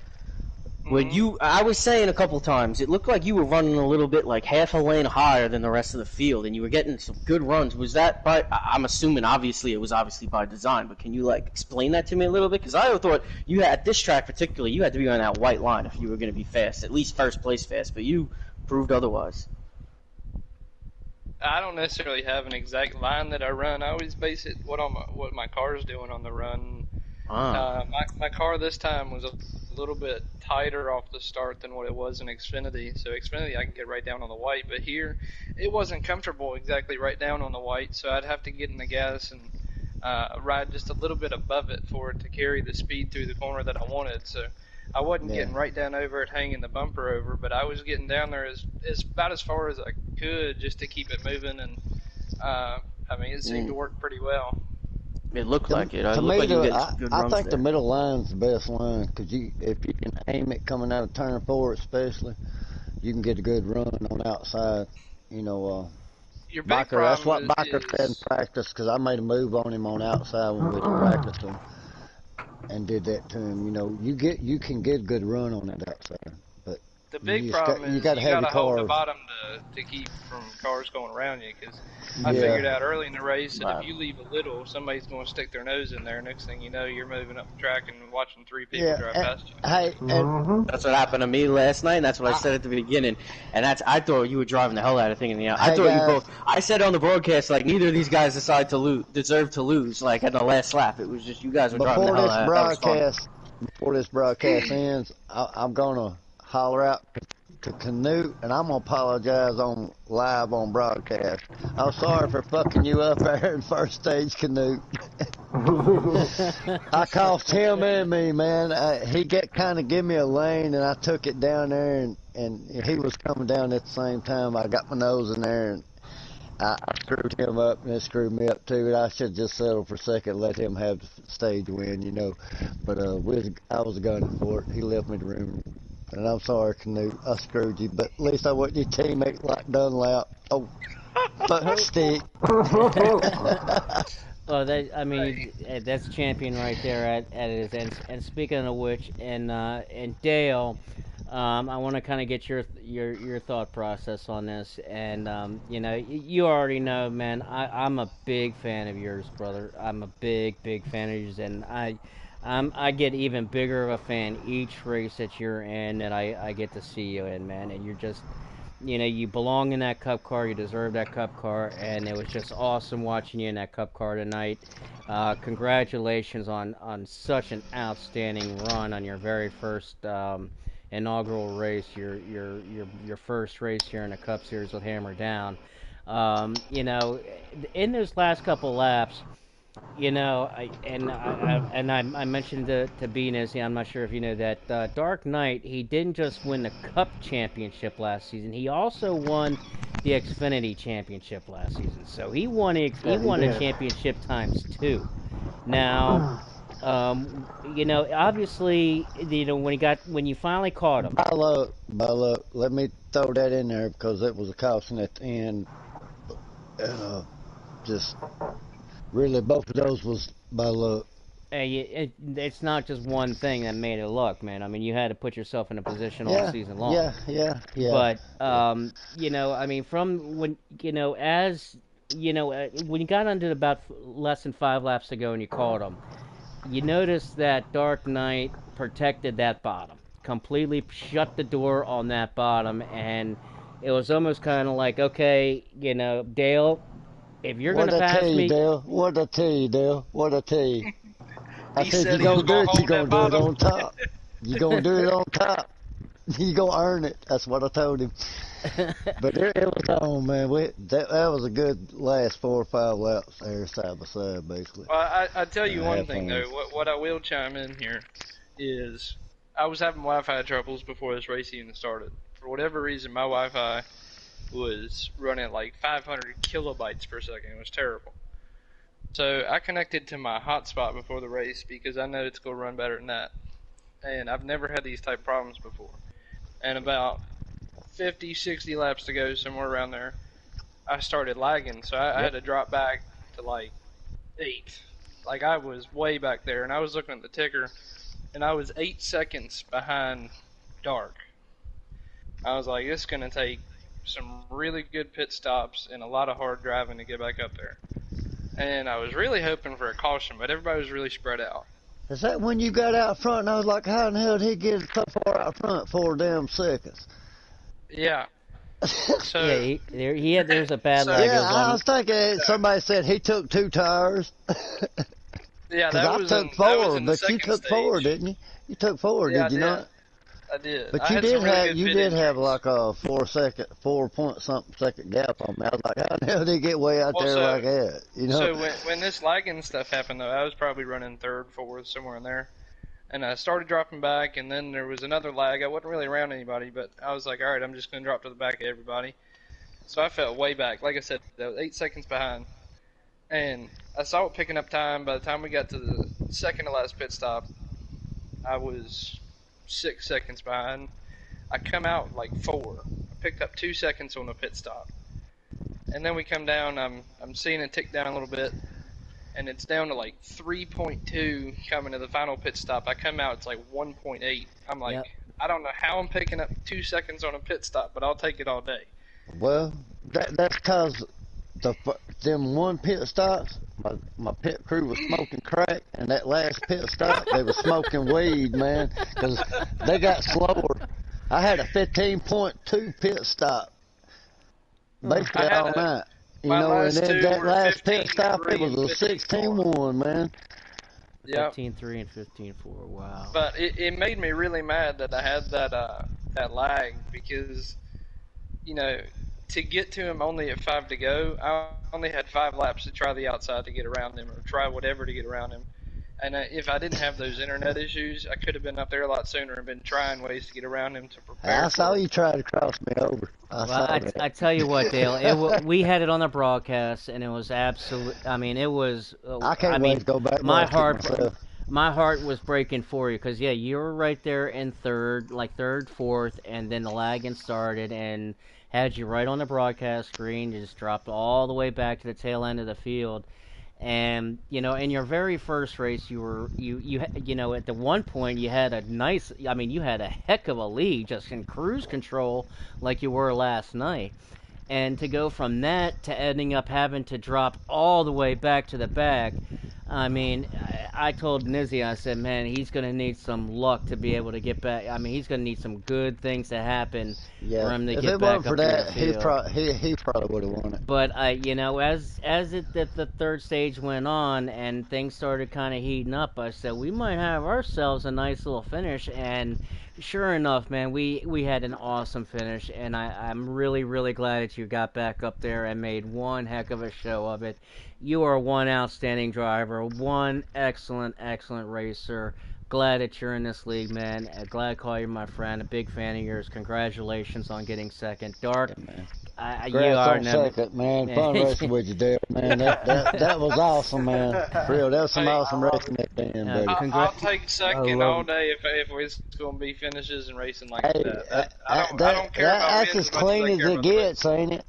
I was saying a couple times, it looked like you were running a little bit like half a lane higher than the rest of the field, and you were getting some good runs. Was that I'm assuming obviously it was obviously by design, but can you like explain that to me a little bit? Because I thought you had, at this track particularly, you had to be on that white line if you were going to be fast, at least first place fast, but you proved otherwise. I don't necessarily have an exact line that I run. I always base it what my car is doing on the run. My car this time was a little bit tighter off the start than what it was in Xfinity. So Xfinity I can get right down on the white, but here it wasn't comfortable exactly right down on the white. So I'd have to get in the gas and ride just a little bit above it for it to carry the speed through the corner that I wanted. So I wasn't Yeah. getting right down over it, hanging the bumper over, but I was getting down there as about as far as I could just to keep it moving. And I mean, it seemed to work pretty well. It looked like it. It To looked me, like you were getting some good I runs think there. the middle line's the best line because if you can aim it coming out of turn four, especially, you can get a good run on the outside. You know, Your big Biker. That's what problem Biker said in is practice because I made a move on him on the outside when we practiced him and did that to him. You can get a good run on that outside, but the big problem you is got to you have got your to hold the cars. bottom to keep from cars going around you. Because I Yeah. figured out early in the race that if Right. you leave a little, somebody's going to stick their nose in there. Next thing you know, you're moving up the track and watching three people Yeah. drive And, past you. hey, and That's what happened to me last night, and that's what I said at the beginning. And I thought you were driving the hell out of thing in the out. I hey thought you guys, both. I said on the broadcast like neither of these guys deserve to lose. Like at the last lap, it was just you guys were driving the before hell this out. That was fun. broadcast ends, I'm gonna holler out to Canute, and I'm gonna apologize on live on broadcast. I'm sorry for fucking you up there in first stage, Canute. I cost him and me, man. He kind of give me a lane, and I took it down there, and he was coming down at the same time. I got my nose in there, and I screwed him up, and it screwed me up too. I should just settle for second, and let him have the stage win. But I was gunning for it. He left me the room, and I'm sorry, Canute. I screwed you, but at least I wasn't your teammate like Dunlap. Oh, fuck stick. Well, that's champion right there at his end. And speaking of which, and Dale, I want to kind of get your thought process on this. And you already know, man. I'm a big fan of yours, brother. I'm a big fan of yours, and I get even bigger of a fan each race that you're in, and I get to see you in, man. And you're just you belong in that cup car. You deserve that cup car, and it was just awesome watching you in that cup car tonight. Congratulations on such an outstanding run on your very first inaugural race, your first race here in the Cup Series with Hammer Down. In those last couple laps, I mentioned to Venus, I'm not sure if you know that Dark Knight, he didn't just win the Cup championship last season. He also won the Xfinity championship last season. So he Yeah, he won a did. championship times two. Now, obviously, when you finally caught him. By luck. Let me throw that in there because it was a caution at the end. Just really, both of those was by luck. It's not just one thing that made it luck, man. I mean, you had to put yourself in a position all Yeah, season long. yeah. But I mean, from when when you got under about less than 5 laps to go and you caught them, you noticed that Dark Knight protected that bottom, completely shut the door on that bottom, and it was almost kind of like, okay, Dale, if you're What gonna I tell pass you, me, Dale? What I tell you, Dale? What I tell you? I He said you said he was gonna do gonna it. You hold gonna that do it bottom. on top. You gonna do it on top. You gonna earn it. That's what I told him. But it was on, man. That was a good last 4 or 5 laps there, side by side, basically. Well, I tell you one Have thing fun. though. What I will chime in here is I was having Wi-Fi troubles before this race even started. For whatever reason, my Wi-Fi was running at like 500 kilobytes per second. It was terrible. So I connected to my hotspot before the race because I know it's going to run better than that. And I've never had these type problems before. And about 50, 60 laps to go, somewhere around there, I started lagging. So I had to drop back to like 8. Like I was way back there, and I was looking at the ticker, and I was 8 seconds behind Dark. I was like, it's going to take some really good pit stops and a lot of hard driving to get back up there. And I was really hoping for a caution, but everybody was really spread out. Is that when you got out front and I was like, how in the hell did he get so far out front 4 damn seconds? Yeah. So yeah, there was a bad so lag. It Yeah, was I on. was thinking somebody said he took 2 tires. yeah, Because I took that was 4, in the but you second took 4, stage. didn't you? You took 4, Yeah, I did you did. not? I did. But I had some really good you pit did have entries. like a 4 point something second gap on me. I was like, how the hell did he get way out Well, there so like that? You know? so when this lagging stuff happened though, I was probably running third, fourth, somewhere in there. And I started dropping back, and then there was another lag. I wasn't really around anybody, but I was like, all right, I'm just going to drop to the back of everybody. So I felt way back. Like I said, I was 8 seconds behind. And I saw it picking up time. By the time we got to the second to last pit stop, I was 6 seconds behind. I come out like 4. I picked up 2 seconds on the pit stop. And then we come down, I'm seeing it tick down a little bit. And it's down to like 3.2 coming to the final pit stop. I come out, it's like 1.8. I'm like, Yep. I don't know how I'm picking up 2 seconds on a pit stop, but I'll take it all day. Well, that's because them one pit stops, my pit crew was smoking crack, and that last pit stop, they was smoking weed, man, because they got slower. I had a 15.2 pit stop, basically I had all night. You my know, and last then two that were last pit stop, it 15.3 was and a 15.4. 16-1, man. Yep. 15.3 and 15.4. Wow. But it made me really mad that I had that lag because, you know, to get to him only at 5 to go, I only had 5 laps to try the outside to get around him or try whatever to get around him. And if I didn't have those internet issues, I could have been up there a lot sooner and been trying ways to get around him to prepare. I saw you try to cross me over. I saw Well, that. I tell you what, Dale, we had it on the broadcast, and it was absolute. I mean, it was. I can't wait to go back and my watch it heart, myself. my heart was breaking for you because you were right there in third, like third, fourth, and then the lagging started and had you right on the broadcast screen. You just dropped all the way back to the tail end of the field. And in your very first race, you at the one point you had a nice, I mean, you had a heck of a lead, just in cruise control, like you were last night. And to go from that to ending up having to drop all the way back to the back, I mean, I told Nizzy, I said, man, he's going to need some luck to be able to get back. I mean, he's going to need some good things to happen for him to If get it back wasn't for up to the that, field. he probably would have won it. But as the third stage went on and things started kind of heating up, I said we might have ourselves a nice little finish. And Sure enough, man, we had an awesome finish, and I'm really, really glad that you got back up there and made one heck of a show of it. You are one outstanding driver, one excellent, excellent racer. Glad that you're in this league, man. Glad to call you my friend. A big fan of yours. Congratulations on getting second. Dark, Yeah, man. you Congrats are on never. second, man. Fun racing with you, Dale, man. That was awesome, man. For real, that was some Hey, awesome racing that day, buddy. I'll take second love all it. day if it's going to be finishes and racing like Hey, that. I don't care about that's wins as much as I clean as care it about the race. gets, ain't it?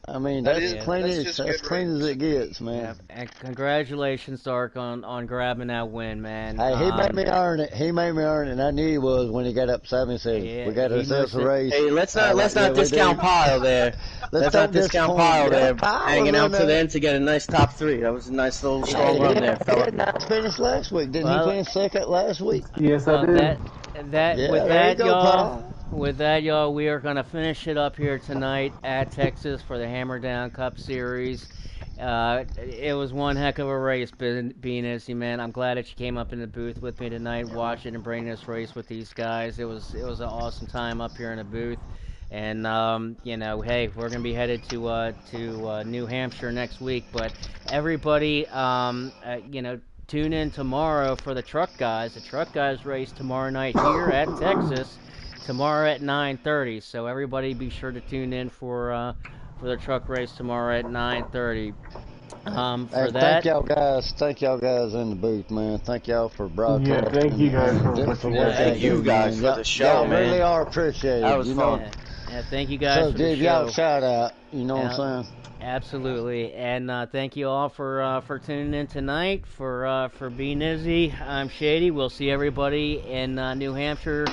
I mean, That that's is- as clean that's as just as good clean as racing. it gets, man. And congratulations, Dark, on grabbing that win, man. Hey, he made me earn it. He made me earn it, and I knew he was when he got up 7-7. Yeah, We got he ourselves a must have- race. Hey, let's not Yeah, we discount do. Pile there. Let's don't not discount disappoint Pile him. there. Pile Hanging was out in to the there. end to get a nice top 3. That was a nice little strong Hey, run he there, had fella. a nice finish last week. Didn't Well, he finish second last week? Yes, I Well, did. Yeah, with there that, you go, y'all. Paul. With that, y'all, we are gonna finish it up here tonight at Texas for the Hammer Down Cup Series. It was one heck of a race, being Izzy, man. I'm glad that you came up in the booth with me tonight, watching and bringing this race with these guys. It was an awesome time up here in the booth. And hey, we're gonna be headed to New Hampshire next week. But everybody, tune in tomorrow for the truck guys. The truck guys race tomorrow night here at Texas. Tomorrow at 9:30. So everybody, be sure to tune in for the truck race tomorrow at 9:30. Hey, thank y'all guys. Thank y'all guys in the booth, man. Thank y'all for broadcasting. Yeah, thank you guys for what you guys Thank you guys for the show, y'all man. really are appreciated. That was you fun. know. Yeah, thank you guys So for the give y'all a show. shout out. You know what Yeah. I'm saying? Absolutely, and thank you all for tuning in tonight. For being Izzy, I'm Shady. We'll see everybody in New Hampshire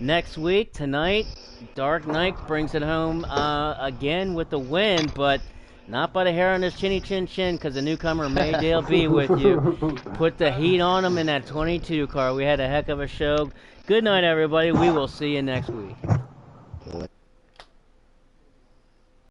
next week. Tonight, Dark Knight brings it home again with the win, but not by the hair on his chinny chin chin, because the newcomer Maydale be with you. Put the heat on him in that 22 car. We had a heck of a show. Good night, everybody. We will see you next week.